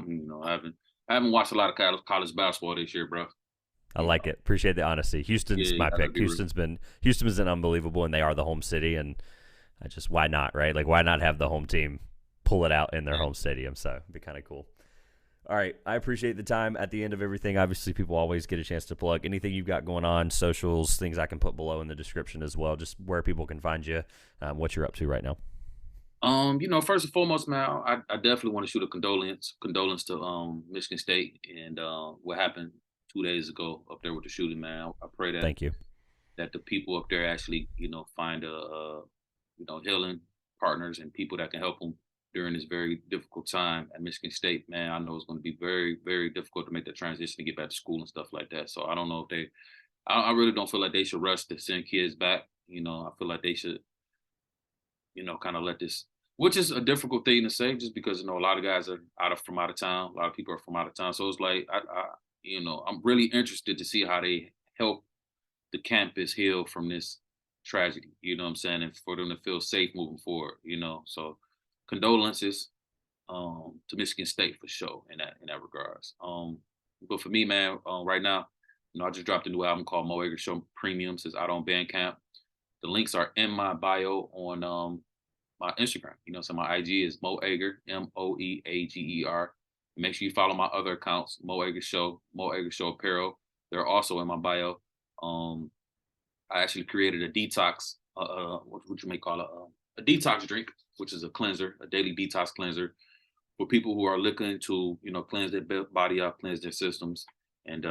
haven't watched a lot of college basketball this year, bro. I You like know, it. Appreciate the honesty. Houston's yeah, my I gotta pick. be real. Houston's been unbelievable, and they are the home city. And why not, right? Like why not have the home team pull it out in their Yeah. home stadium? So it'd be kind of cool. All right, I appreciate the time. At the end of everything, obviously, people always get a chance to plug anything you've got going on, socials, things I can put below in the description as well. Just where people can find you, what you're up to right now. First and foremost, man, I definitely want to shoot a condolence to Michigan State and what happened 2 days ago up there with the shooting, man. I pray that Thank you. the people up there actually, find healing partners and people that can help them during this very difficult time at Michigan State. Man, I know it's going to be very, very difficult to make that transition to get back to school and stuff like that. So I don't know if I really don't feel like they should rush to send kids back. I feel like they should, kind of let this, which is a difficult thing to say, just because a lot of guys are from out of town. A lot of people are from out of town, so it's like I'm really interested to see how they help the campus heal from this tragedy. You know what I'm saying, and for them to feel safe moving forward. So condolences to Michigan State for sure in that regards. But for me, man, right now, I just dropped a new album called Mo Ager Show Premiums. It's out on Bandcamp. The links are in my bio on my Instagram. So my IG is Mo Ager, Moeager. Make sure you follow my other accounts, Mo Ager Show, Mo Ager Show Apparel. They're also in my bio. Um, I actually created a detox, what you may call a detox drink, which is a cleanser, a daily detox cleanser for people who are looking to, cleanse their body up, cleanse their systems, and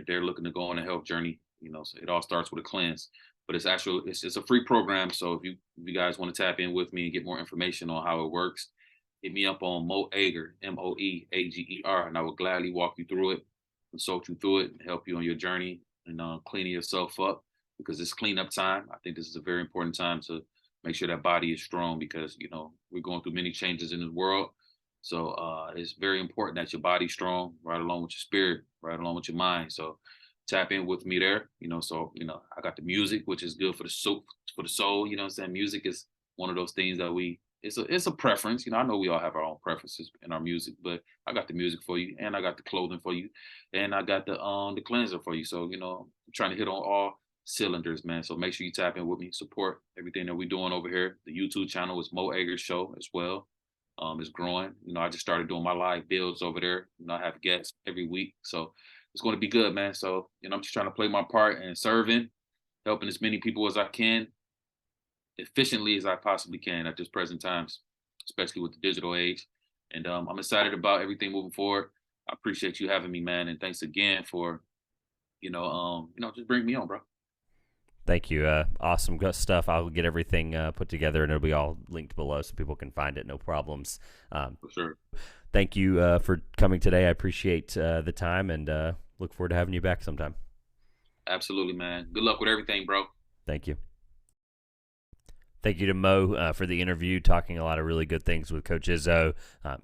they're looking to go on a health journey. So it all starts with a cleanse. But it's a free program. So if you guys want to tap in with me and get more information on how it works, hit me up on Mo Ager, Moeager, and I will gladly walk you through it, consult you through it, and help you on your journey and cleaning yourself up because it's cleanup time. I think this is a very important time to make sure that body is strong because we're going through many changes in the world. So it's very important that your body's strong, right along with your spirit, right along with your mind. So tap in with me there. I got the music, which is good for the soul, You know what I'm saying? Music is one of those things that it's a preference. I know we all have our own preferences in our music, but I got the music for you, and I got the clothing for you, and I got the cleanser for you. So I'm trying to hit on all cylinders, man. So make sure you tap in with me, support everything that we're doing over here. The YouTube channel is Mo Ager Show as well. It's growing. I just started doing my live builds over there. I have guests every week, so it's going to be good, man. So I'm just trying to play my part and serving, helping as many people as I can, efficiently as I possibly can at this present times, especially with the digital age. And I'm excited about everything moving forward. I appreciate you having me, man, and thanks again for just bring me on, bro. Thank you. Awesome stuff. I'll get everything put together, and it'll be all linked below so people can find it. No problems. For sure. Thank you for coming today. I appreciate the time, and look forward to having you back sometime. Absolutely, man. Good luck with everything, bro. Thank you. Thank you to Mo for the interview, talking a lot of really good things with Coach Izzo,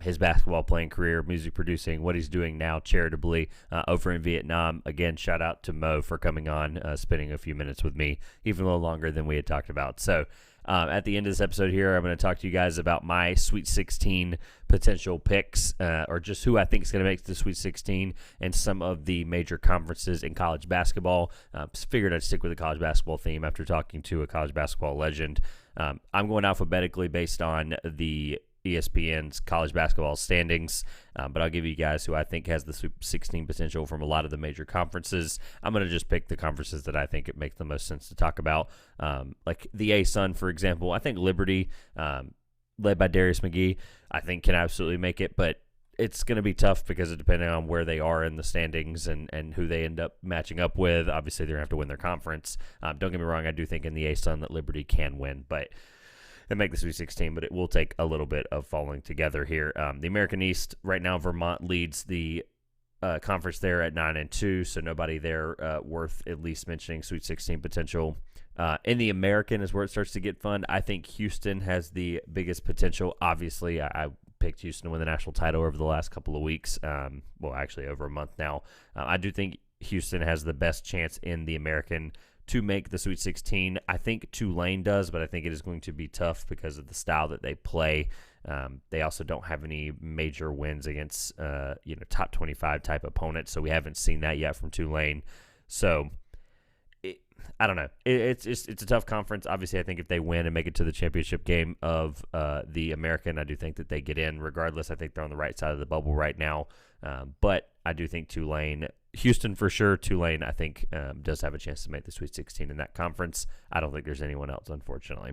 his basketball playing career, music producing, what he's doing now charitably over in Vietnam. Again, shout out to Mo for coming on, spending a few minutes with me, even a little longer than we had talked about. So at the end of this episode here, I'm going to talk to you guys about my Sweet 16 potential picks, or just who I think is going to make the Sweet 16 and some of the major conferences in college basketball. Figured I'd stick with the college basketball theme after talking to a college basketball legend. I'm going alphabetically based on the ESPN's college basketball standings, but I'll give you guys who I think has the Sweet 16 potential from a lot of the major conferences. I'm going to just pick the conferences that I think it makes the most sense to talk about. Like the ASUN, for example, I think Liberty, led by Darius McGee, I think can absolutely make it, but it's going to be tough because it depending on where they are in the standings and who they end up matching up with. Obviously, they're going to have to win their conference. Don't get me wrong, I do think in the ASUN that Liberty can win, but and make the Sweet 16, but it will take a little bit of falling together here. The American East, right now, Vermont leads the conference there at 9-2, so nobody there worth at least mentioning Sweet 16 potential. In the American is where it starts to get fun. I think Houston has the biggest potential. Obviously, I picked Houston to win the national title over the last couple of weeks. Well, actually over a month now. I do think Houston has the best chance in the American to make the Sweet 16. I think Tulane does, but I think it is going to be tough because of the style that they play. They also don't have any major wins against top 25 type opponents, so we haven't seen that yet from Tulane. So I don't know. It's a tough conference. Obviously, I think if they win and make it to the championship game of the American, I do think that they get in. Regardless, I think they're on the right side of the bubble right now. But I do think Tulane, Houston for sure, Tulane I think does have a chance to make the Sweet 16 in that conference. I don't think there's anyone else, unfortunately.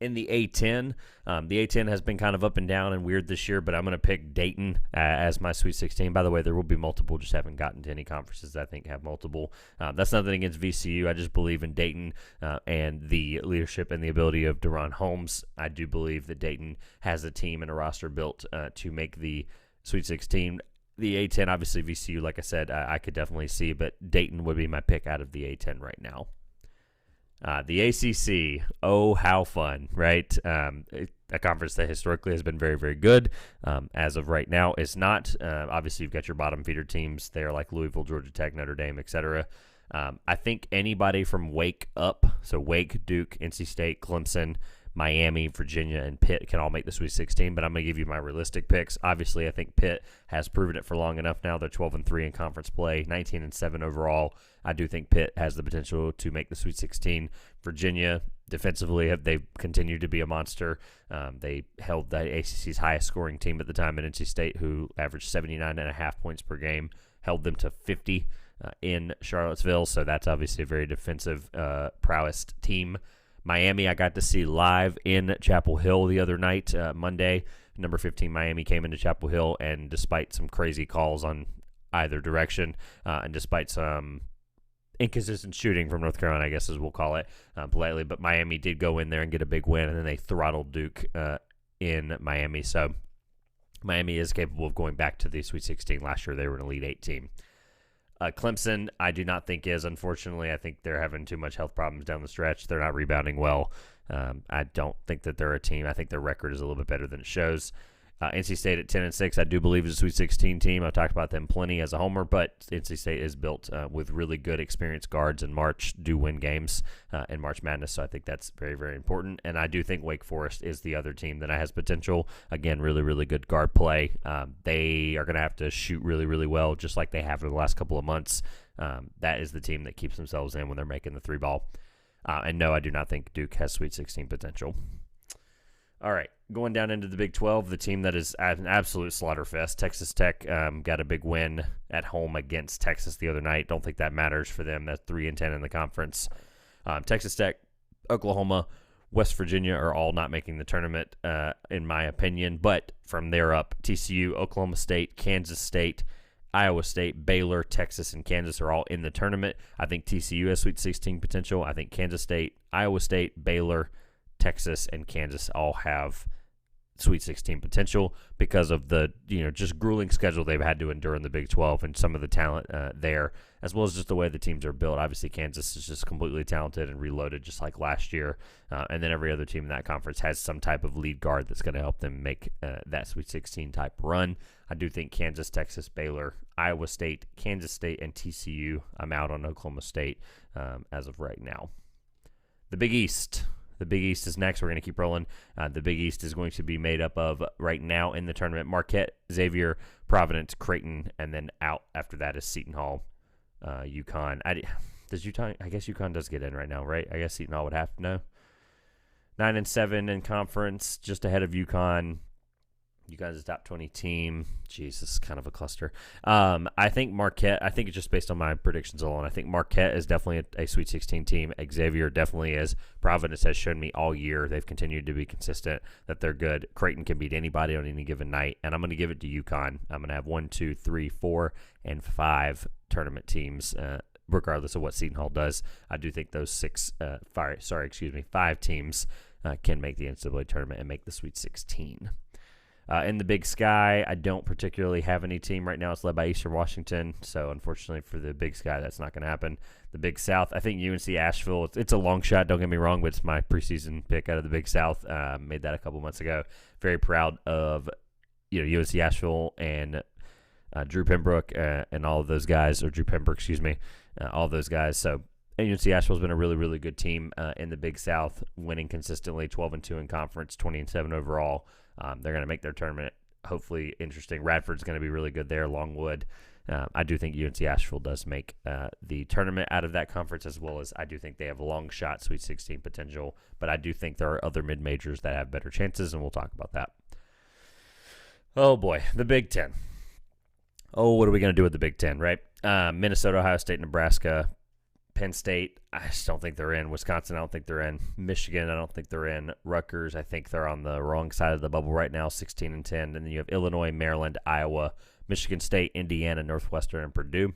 In the A10, the A10 has been kind of up and down and weird this year, but I'm going to pick Dayton as my Sweet 16. By the way, there will be multiple, just haven't gotten to any conferences that I think have multiple. That's nothing against VCU. I just believe in Dayton and the leadership and the ability of Deron Holmes. I do believe that Dayton has a team and a roster built to make the Sweet 16. The A10, obviously VCU, like I said, I could definitely see, but Dayton would be my pick out of the A10 right now. The ACC, oh, how fun, right? A conference that historically has been very, very good. As of right now, it's not. Obviously, you've got your bottom feeder teams there like Louisville, Georgia Tech, Notre Dame, etc. I think anybody from Wake up, so Wake, Duke, NC State, Clemson, Miami, Virginia, and Pitt can all make the Sweet 16, but I'm going to give you my realistic picks. Obviously, I think Pitt has proven it for long enough now. They're 12-3 in conference play, 19-7 overall. I do think Pitt has the potential to make the Sweet 16. Virginia, defensively, they've continued to be a monster. They held the ACC's highest scoring team at the time at NC State, who averaged 79.5 points per game, held them to 50 in Charlottesville, so that's obviously a very defensive prowess team. Miami, I got to see live in Chapel Hill the other night, Monday. Number 15 Miami came into Chapel Hill, and despite some crazy calls on either direction, and despite some inconsistent shooting from North Carolina, I guess as we'll call it politely, but Miami did go in there and get a big win, and then they throttled Duke in Miami. So Miami is capable of going back to the Sweet 16. Last year they were an Elite 8 team. Clemson, I do not think is, unfortunately. I think they're having too much health problems down the stretch. They're not rebounding well. I don't think that they're a team. I think their record is a little bit better than it shows. NC State at 10-6, I do believe is a Sweet 16 team. I've talked about them plenty as a homer, but NC State is built with really good experienced guards, and March do win games in March Madness, so I think that's very, very important. And I do think Wake Forest is the other team that has potential. Again, really, really good guard play. They are going to have to shoot really, really well, just like they have in the last couple of months. That is the team that keeps themselves in when they're making the three ball. And no, I do not think Duke has Sweet 16 potential. All right, going down into the Big 12, the team that is at an absolute slaughterfest. Texas Tech got a big win at home against Texas the other night. Don't think that matters for them. That's 3-10 in the conference. Texas Tech, Oklahoma, West Virginia are all not making the tournament, in my opinion. But from there up, TCU, Oklahoma State, Kansas State, Iowa State, Baylor, Texas, and Kansas are all in the tournament. I think TCU has Sweet 16 potential. I think Kansas State, Iowa State, Baylor, Texas, and Kansas all have Sweet 16 potential because of the just grueling schedule they've had to endure in the Big 12 and some of the talent there, as well as just the way the teams are built. Obviously, Kansas is just completely talented and reloaded just like last year, and then every other team in that conference has some type of lead guard that's going to help them make that Sweet 16 type run. I do think Kansas, Texas, Baylor, Iowa State, Kansas State, and TCU. I'm out on Oklahoma State as of right now. The Big East. The Big East is next. We're going to keep rolling. The Big East is going to be made up of, right now in the tournament, Marquette, Xavier, Providence, Creighton, and then out after that is Seton Hall, UConn. Does UConn? I guess UConn does get in right now, right? I guess Seton Hall would have to know. 9-7 in conference, just ahead of UConn. UConn's a top 20 team. Jeez, this is kind of a cluster. I think Marquette, I think it's just based on my predictions alone. I think Marquette is definitely a Sweet 16 team. Xavier definitely is. Providence has shown me all year. They've continued to be consistent, that they're good. Creighton can beat anybody on any given night, and I'm going to give it to UConn. I'm going to have 1, 2, 3, 4, and 5 tournament teams, regardless of what Seton Hall does. I do think those 5 teams can make the NCAA tournament and make the Sweet 16. In the Big Sky, I don't particularly have any team right now. It's led by Eastern Washington, so unfortunately for the Big Sky, that's not going to happen. The Big South, I think UNC Asheville, it's a long shot, don't get me wrong, but it's my preseason pick out of the Big South. Made that a couple months ago. Very proud of UNC Asheville and Drew Pembroke and all of those guys, or Drew Pembroke, all of those guys. So UNC Asheville's been a really, really good team in the Big South, winning consistently, 12-2 in conference, 20-7 overall. They're going to make their tournament hopefully interesting. Radford's going to be really good there, Longwood. I do think UNC Asheville does make the tournament out of that conference, as well as I do think they have a long shot Sweet 16 potential, but I do think there are other mid-majors that have better chances, and we'll talk about that. Oh, boy, the Big Ten. Oh, what are we going to do with the Big Ten, right? Minnesota, Ohio State, Nebraska, Penn State, I just don't think they're in. Wisconsin, I don't think they're in. Michigan, I don't think they're in. Rutgers, I think they're on the wrong side of the bubble right now, 16-10. And then you have Illinois, Maryland, Iowa, Michigan State, Indiana, Northwestern, and Purdue.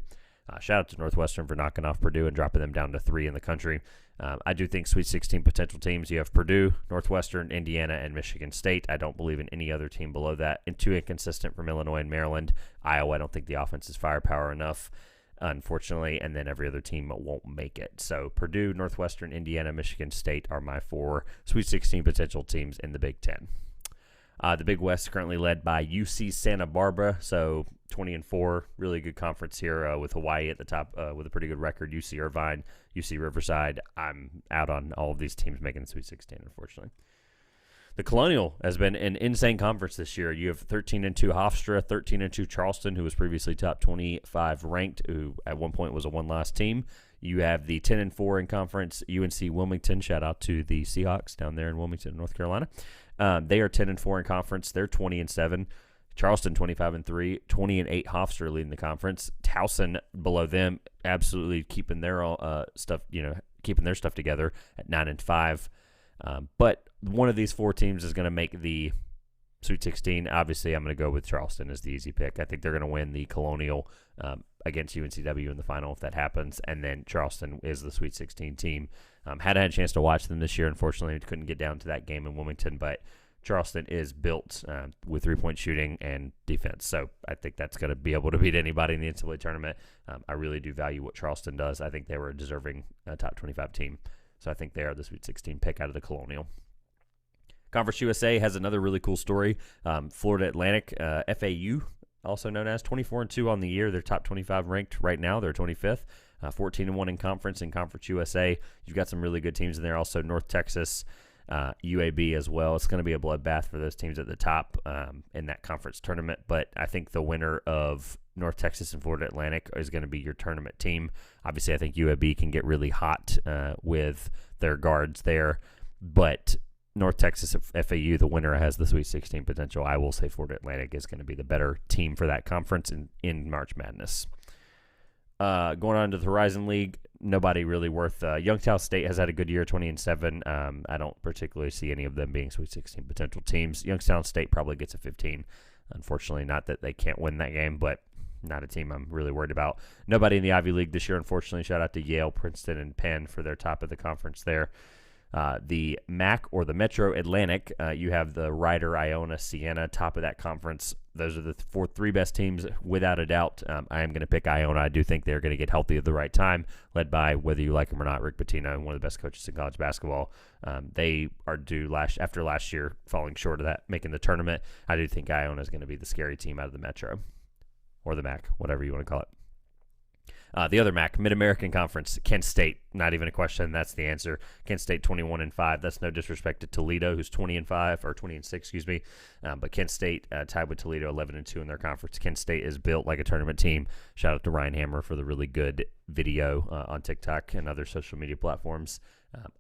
Shout out to Northwestern for knocking off Purdue and dropping them down to 3 in the country. I do think Sweet 16 potential teams, you have Purdue, Northwestern, Indiana, and Michigan State. I don't believe in any other team below that. And too inconsistent from Illinois and Maryland. Iowa, I don't think the offense is firepower enough, unfortunately, and then every other team won't make it. So Purdue, Northwestern, Indiana, Michigan State are my 4 Sweet 16 potential teams in the Big Ten. The Big West is currently led by UC Santa Barbara, so 20-4, really good conference here with Hawaii at the top with a pretty good record. UC Irvine, UC Riverside. I'm out on all of these teams making the Sweet 16, unfortunately. The Colonial has been an insane conference this year. You have 13-2 Hofstra, 13-2 Charleston, who was previously top 25 ranked, who at one point was a one-loss team. You have the 10-4 in conference UNC Wilmington. Shout out to the Seahawks down there in Wilmington, North Carolina. They are 10-4 in conference. They're 20-7. Charleston 25-3, 20-8 Hofstra leading the conference. Towson below them, absolutely keeping their stuff together at 9-5. But one of these 4 teams is going to make the Sweet 16. Obviously, I'm going to go with Charleston as the easy pick. I think they're going to win the Colonial against UNCW in the final if that happens, and then Charleston is the Sweet 16 team. Had a chance to watch them this year. Unfortunately, couldn't get down to that game in Wilmington, but Charleston is built with three-point shooting and defense, so I think that's going to be able to beat anybody in the NCAA tournament. I really do value what Charleston does. I think they were a deserving top 25 team, so I think they are the Sweet 16 pick out of the Colonial. Conference USA has another really cool story. Florida Atlantic, FAU, also known as 24-2 on the year. They're top 25 ranked right now. They're 25th, 14-1 in Conference USA. You've got some really good teams in there. Also North Texas, UAB as well. It's going to be a bloodbath for those teams at the top in that conference tournament. But I think the winner of North Texas and Florida Atlantic is going to be your tournament team. Obviously, I think UAB can get really hot with their guards there. But North Texas FAU, the winner, has the Sweet 16 potential. I will say Florida Atlantic is going to be the better team for that conference in March Madness. Going on to the Horizon League, nobody really worth. Youngstown State has had a good year, 20-7. I don't particularly see any of them being Sweet 16 potential teams. Youngstown State probably gets a 15. Unfortunately, not that they can't win that game, but not a team I'm really worried about. Nobody in the Ivy League this year, unfortunately. Shout out to Yale, Princeton, and Penn for their top of the conference there. The MAC or the Metro Atlantic, you have the Rider, Iona, Siena, top of that conference. Those are the three best teams without a doubt. I am going to pick Iona. I do think they're going to get healthy at the right time, led by, whether you like him or not, Rick Pitino, one of the best coaches in college basketball. They are due after last year falling short of that, making the tournament. I do think Iona is going to be the scary team out of the Metro or the MAC, whatever you want to call it. The other MAC, Mid-American Conference, Kent State, not even a question. That's the answer. Kent State 21-5. That's no disrespect to Toledo, who's 20-5 or 20-6, excuse me. But Kent State tied with Toledo 11-2 in their conference. Kent State is built like a tournament team. Shout out to Ryan Hammer for the really good video on TikTok and other social media platforms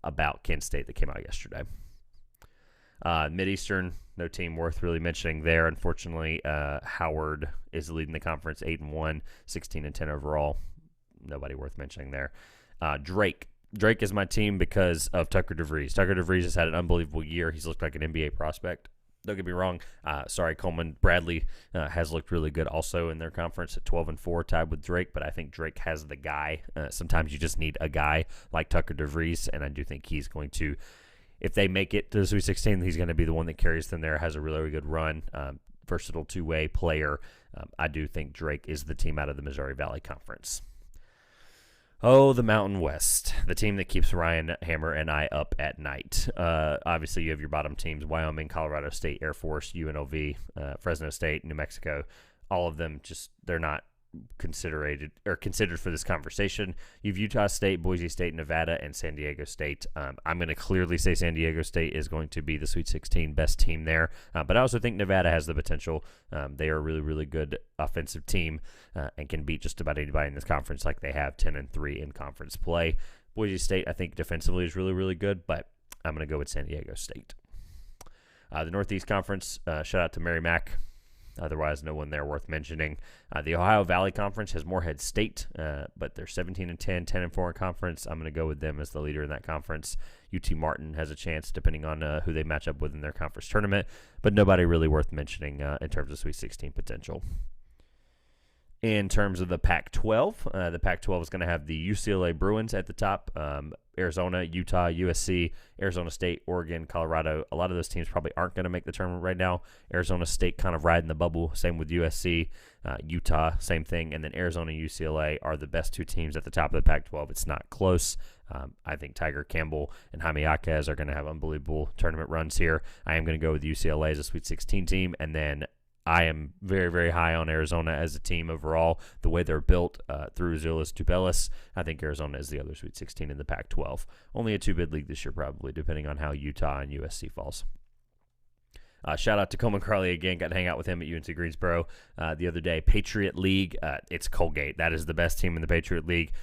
about Kent State that came out yesterday. Mid-Eastern, no team worth really mentioning there. Unfortunately, Howard is leading the conference 8-1, 16-10 overall. Nobody worth mentioning there. Drake is my team because of Tucker DeVries. Tucker DeVries has had an unbelievable year. He's looked like an NBA prospect. Don't get me wrong. Coleman Bradley has looked really good also in their conference at 12-4, tied with Drake. But I think Drake has the guy. Sometimes you just need a guy like Tucker DeVries, and I do think he's going to, if they make it to the Sweet 16, he's going to be the one that carries them there, has a really, really good run, versatile two-way player. I do think Drake is the team out of the Missouri Valley Conference. Oh, the Mountain West, the team that keeps Ryan Hammer and I up at night. Obviously, you have your bottom teams, Wyoming, Colorado State, Air Force, UNLV, Fresno State, New Mexico. All of them they're not considered for this conversation. You've Utah State, Boise State, Nevada, and San Diego State. I'm going to clearly say San Diego State is going to be the Sweet 16 best team there, but I also think Nevada has the potential. They are a really, really good offensive team and can beat just about anybody in this conference, like they have 10-3 in conference play. Boise State, I think defensively is really, really good, but I'm going to go with San Diego State. The Northeast Conference, shout out to Mary Mack. Otherwise, no one there worth mentioning. The Ohio Valley Conference has Morehead State, but they're 17-10, 10-4 in conference. I'm going to go with them as the leader in that conference. UT Martin has a chance, depending on who they match up with in their conference tournament, but nobody really worth mentioning in terms of Sweet 16 potential. In terms of the Pac-12, the Pac-12 is going to have the UCLA Bruins at the top, Arizona, Utah, USC, Arizona State, Oregon, Colorado. A lot of those teams probably aren't going to make the tournament right now. Arizona State kind of riding the bubble, same with USC. Utah, same thing. And then Arizona and UCLA are the best two teams at the top of the Pac-12. It's not close. I think Tiger Campbell and Jaime Jaquez are going to have unbelievable tournament runs here. I am going to go with UCLA as a Sweet 16 team, and then I am very, very high on Arizona as a team overall. The way they're built through Zilis Tubelis, I think Arizona is the other Sweet 16 in the Pac-12. Only a two-bid league this year probably, depending on how Utah and USC falls. Shout out to Coleman Crawley again. Got to hang out with him at UNC Greensboro the other day. Patriot League, it's Colgate. That is the best team in the Patriot League.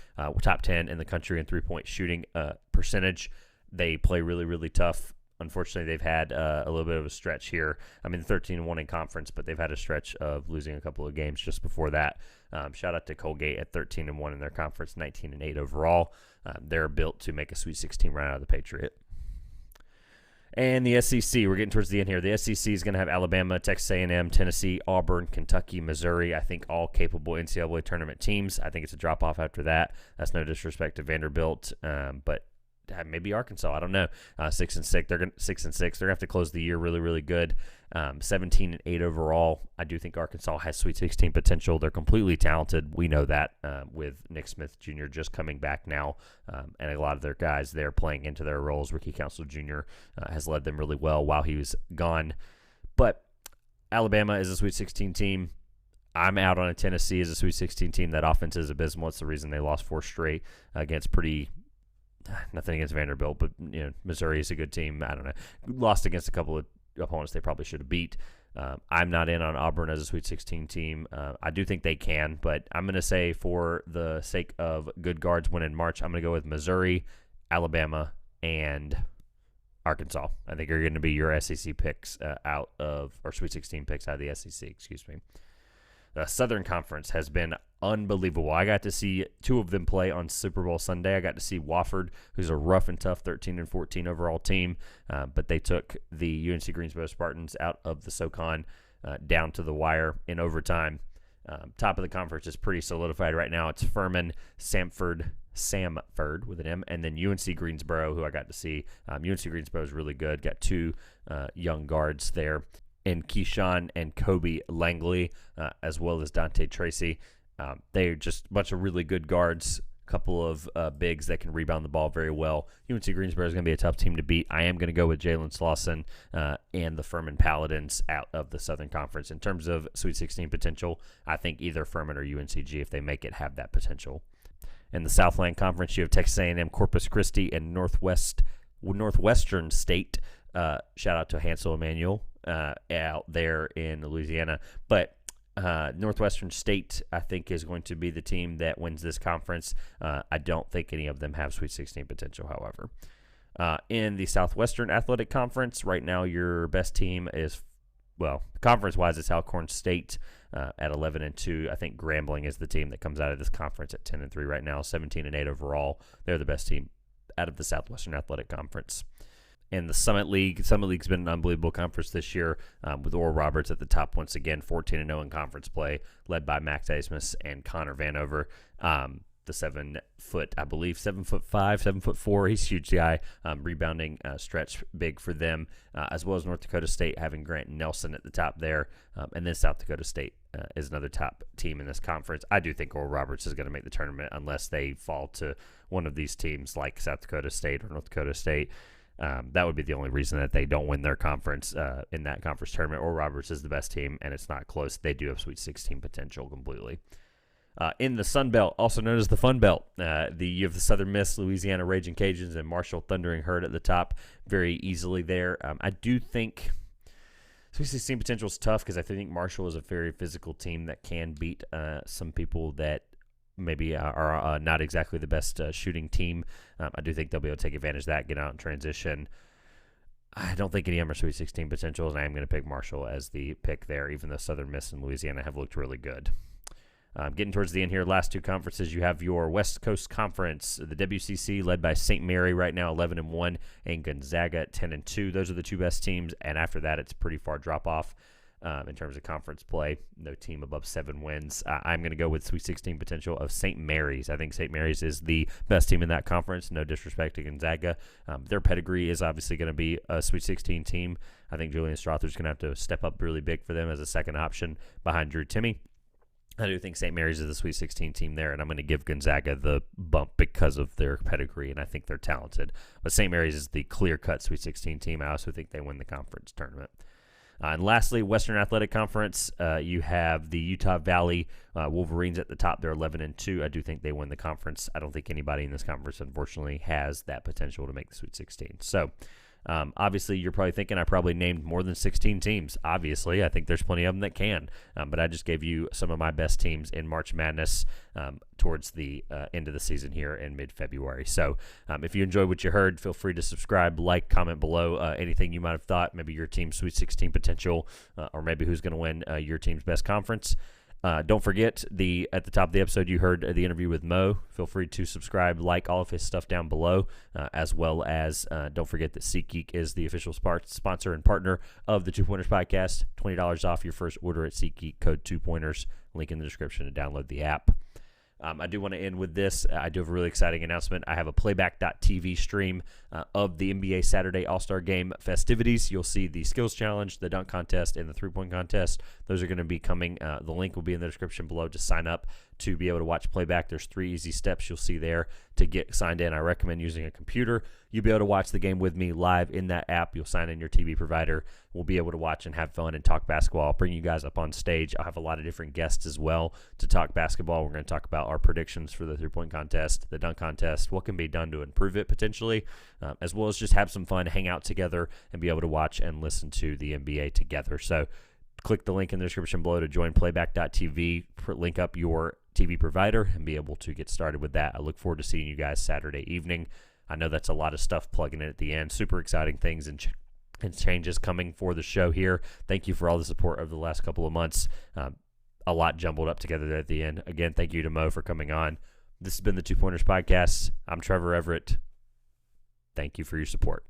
Top 10 in the country in three-point shooting percentage. They play really, really tough. Unfortunately, they've had a little bit of a stretch here. I mean, 13-1 in conference, but they've had a stretch of losing a couple of games just before that. Shout out to Colgate at 13-1 in their conference, 19-8 overall. They're built to make a Sweet 16 run out of the Patriot. And the SEC, we're getting towards the end here. The SEC is going to have Alabama, Texas A&M, Tennessee, Auburn, Kentucky, Missouri. I think all capable NCAA tournament teams. I think it's a drop-off after that. That's no disrespect to Vanderbilt, but maybe Arkansas. I don't know. 6-6. They're going 6-6. They're gonna have to close the year really, really good. 17-8 overall. I do think Arkansas has Sweet 16 potential. They're completely talented. We know that with Nick Smith Jr. just coming back now, and a lot of their guys there playing into their roles. Ricky Council Jr. Has led them really well while he was gone. But Alabama is a Sweet 16 team. I'm out on a Tennessee as a Sweet 16 team. That offense is abysmal. It's the reason they lost 4 straight against nothing against Vanderbilt, but Missouri is a good team. I don't know. Lost against a couple of opponents they probably should have beat. I'm not in on Auburn as a Sweet 16 team. I do think they can, but I'm going to say for the sake of good guards win in March, I'm going to go with Missouri, Alabama, and Arkansas. I think are going to be your SEC picks or Sweet 16 picks out of the SEC, excuse me. The Southern Conference has been unbelievable. I got to see 2 of them play on Super Bowl Sunday. I got to see Wofford, who's a rough and tough 13-14 overall team, but they took the UNC Greensboro Spartans out of the SoCon down to the wire in overtime. Top of the conference is pretty solidified right now. It's Furman, Samford with an M, and then UNC Greensboro, who I got to see. UNC Greensboro is really good. Got two young guards there, and Keyshawn and Kobe Langley, as well as Dante Tracy. They're just a bunch of really good guards. Couple of bigs that can rebound the ball very well. UNC Greensboro is going to be a tough team to beat. I am going to go with Jalen Slauson and the Furman Paladins out of the Southern Conference. In terms of Sweet 16 potential, I think either Furman or UNCG, if they make it, have that potential. In the Southland Conference, you have Texas A&M, Corpus Christi, and Northwestern State. Shout out to Hansel Emmanuel out there in Louisiana. But Northwestern State, I think, is going to be the team that wins this conference. I don't think any of them have Sweet 16 potential, however. In the Southwestern Athletic Conference, right now your best team is, well, conference-wise, it's Alcorn State at 11-2. I think Grambling is the team that comes out of this conference at 10-3 right now, 17-8 overall. They're the best team out of the Southwestern Athletic Conference. In the Summit League's been an unbelievable conference this year with Oral Roberts at the top once again, 14-0 in conference play, led by Max Asmus and Connor Vanover. The 7'5", 7'4". He's a huge guy, rebounding stretch big for them, as well as North Dakota State having Grant Nelson at the top there. And then South Dakota State is another top team in this conference. I do think Oral Roberts is going to make the tournament unless they fall to one of these teams like South Dakota State or North Dakota State. That would be the only reason that they don't win their conference in that conference tournament. Oral Roberts is the best team, and it's not close. They do have Sweet 16 potential completely. In the Sun Belt, also known as the Fun Belt, you have the Southern Miss, Louisiana Raging Cajuns, and Marshall Thundering Herd at the top very easily there. I do think Sweet 16 potential is tough because I think Marshall is a very physical team that can beat some people that maybe are not exactly the best shooting team. I do think they'll be able to take advantage of that, get out in transition. I don't think any of them are Sweet 16 potentials, and I am going to pick Marshall as the pick there, even though Southern Miss and Louisiana have looked really good. Getting towards the end here, last two conferences, you have your West Coast Conference, the WCC led by St. Mary right now, 11-1, and Gonzaga at 10-2. Those are the two best teams, and after that, it's a pretty far drop-off in terms of conference play. No team above 7 wins. I'm going to go with Sweet 16 potential of St. Mary's. I think St. Mary's is the best team in that conference. No disrespect to Gonzaga. Their pedigree is obviously going to be a Sweet 16 team. I think Julian Strother's going to have to step up really big for them as a second option behind Drew Timme. I do think St. Mary's is the Sweet 16 team there, and I'm going to give Gonzaga the bump because of their pedigree, and I think they're talented. But St. Mary's is the clear-cut Sweet 16 team. I also think they win the conference tournament. And lastly, Western Athletic Conference, you have the Utah Valley Wolverines at the top. They're 11-2. I do think they win the conference. I don't think anybody in this conference, unfortunately, has that potential to make the Sweet 16. So, obviously, you're probably thinking I probably named more than 16 teams. Obviously, I think there's plenty of them that can. But I just gave you some of my best teams in March Madness towards the end of the season here in mid-February. So if you enjoyed what you heard, feel free to subscribe, like, comment below anything you might have thought, maybe your team's Sweet 16 potential, or maybe who's going to win your team's best conference. Don't forget, at the top of the episode, you heard the interview with Mo. Feel free to subscribe, like all of his stuff down below, as well as don't forget that SeatGeek is the official sponsor and partner of the Two Pointers Podcast. $20 off your first order at SeatGeek, code 2Pointers. Link in the description to download the app. I do want to end with this. I do have a really exciting announcement. I have a Playback.tv stream of the NBA Saturday All-Star Game festivities. You'll see the skills challenge, the dunk contest, and the three-point contest. Those are going to be coming. The link will be in the description below to sign up to be able to watch Playback. There's 3 easy steps you'll see there to get signed in. I recommend using a computer. You'll be able to watch the game with me live in that app. You'll sign in your TV provider. We'll be able to watch and have fun and talk basketball. I'll bring you guys up on stage. I'll have a lot of different guests as well to talk basketball. We're going to talk about our predictions for the three-point contest, the dunk contest, what can be done to improve it potentially, as well as just have some fun, hang out together, and be able to watch and listen to the NBA together. So click the link in the description below to join Playback.tv, link up your TV provider, and be able to get started with that. I look forward to seeing you guys Saturday evening. I know that's a lot of stuff plugging in at the end. Super exciting things and changes coming for the show here. Thank you for all the support over the last couple of months. A lot jumbled up together there at the end. Again, thank you to Mo for coming on. This has been the Two Pointers Podcast. I'm Trevor Everett. Thank you for your support.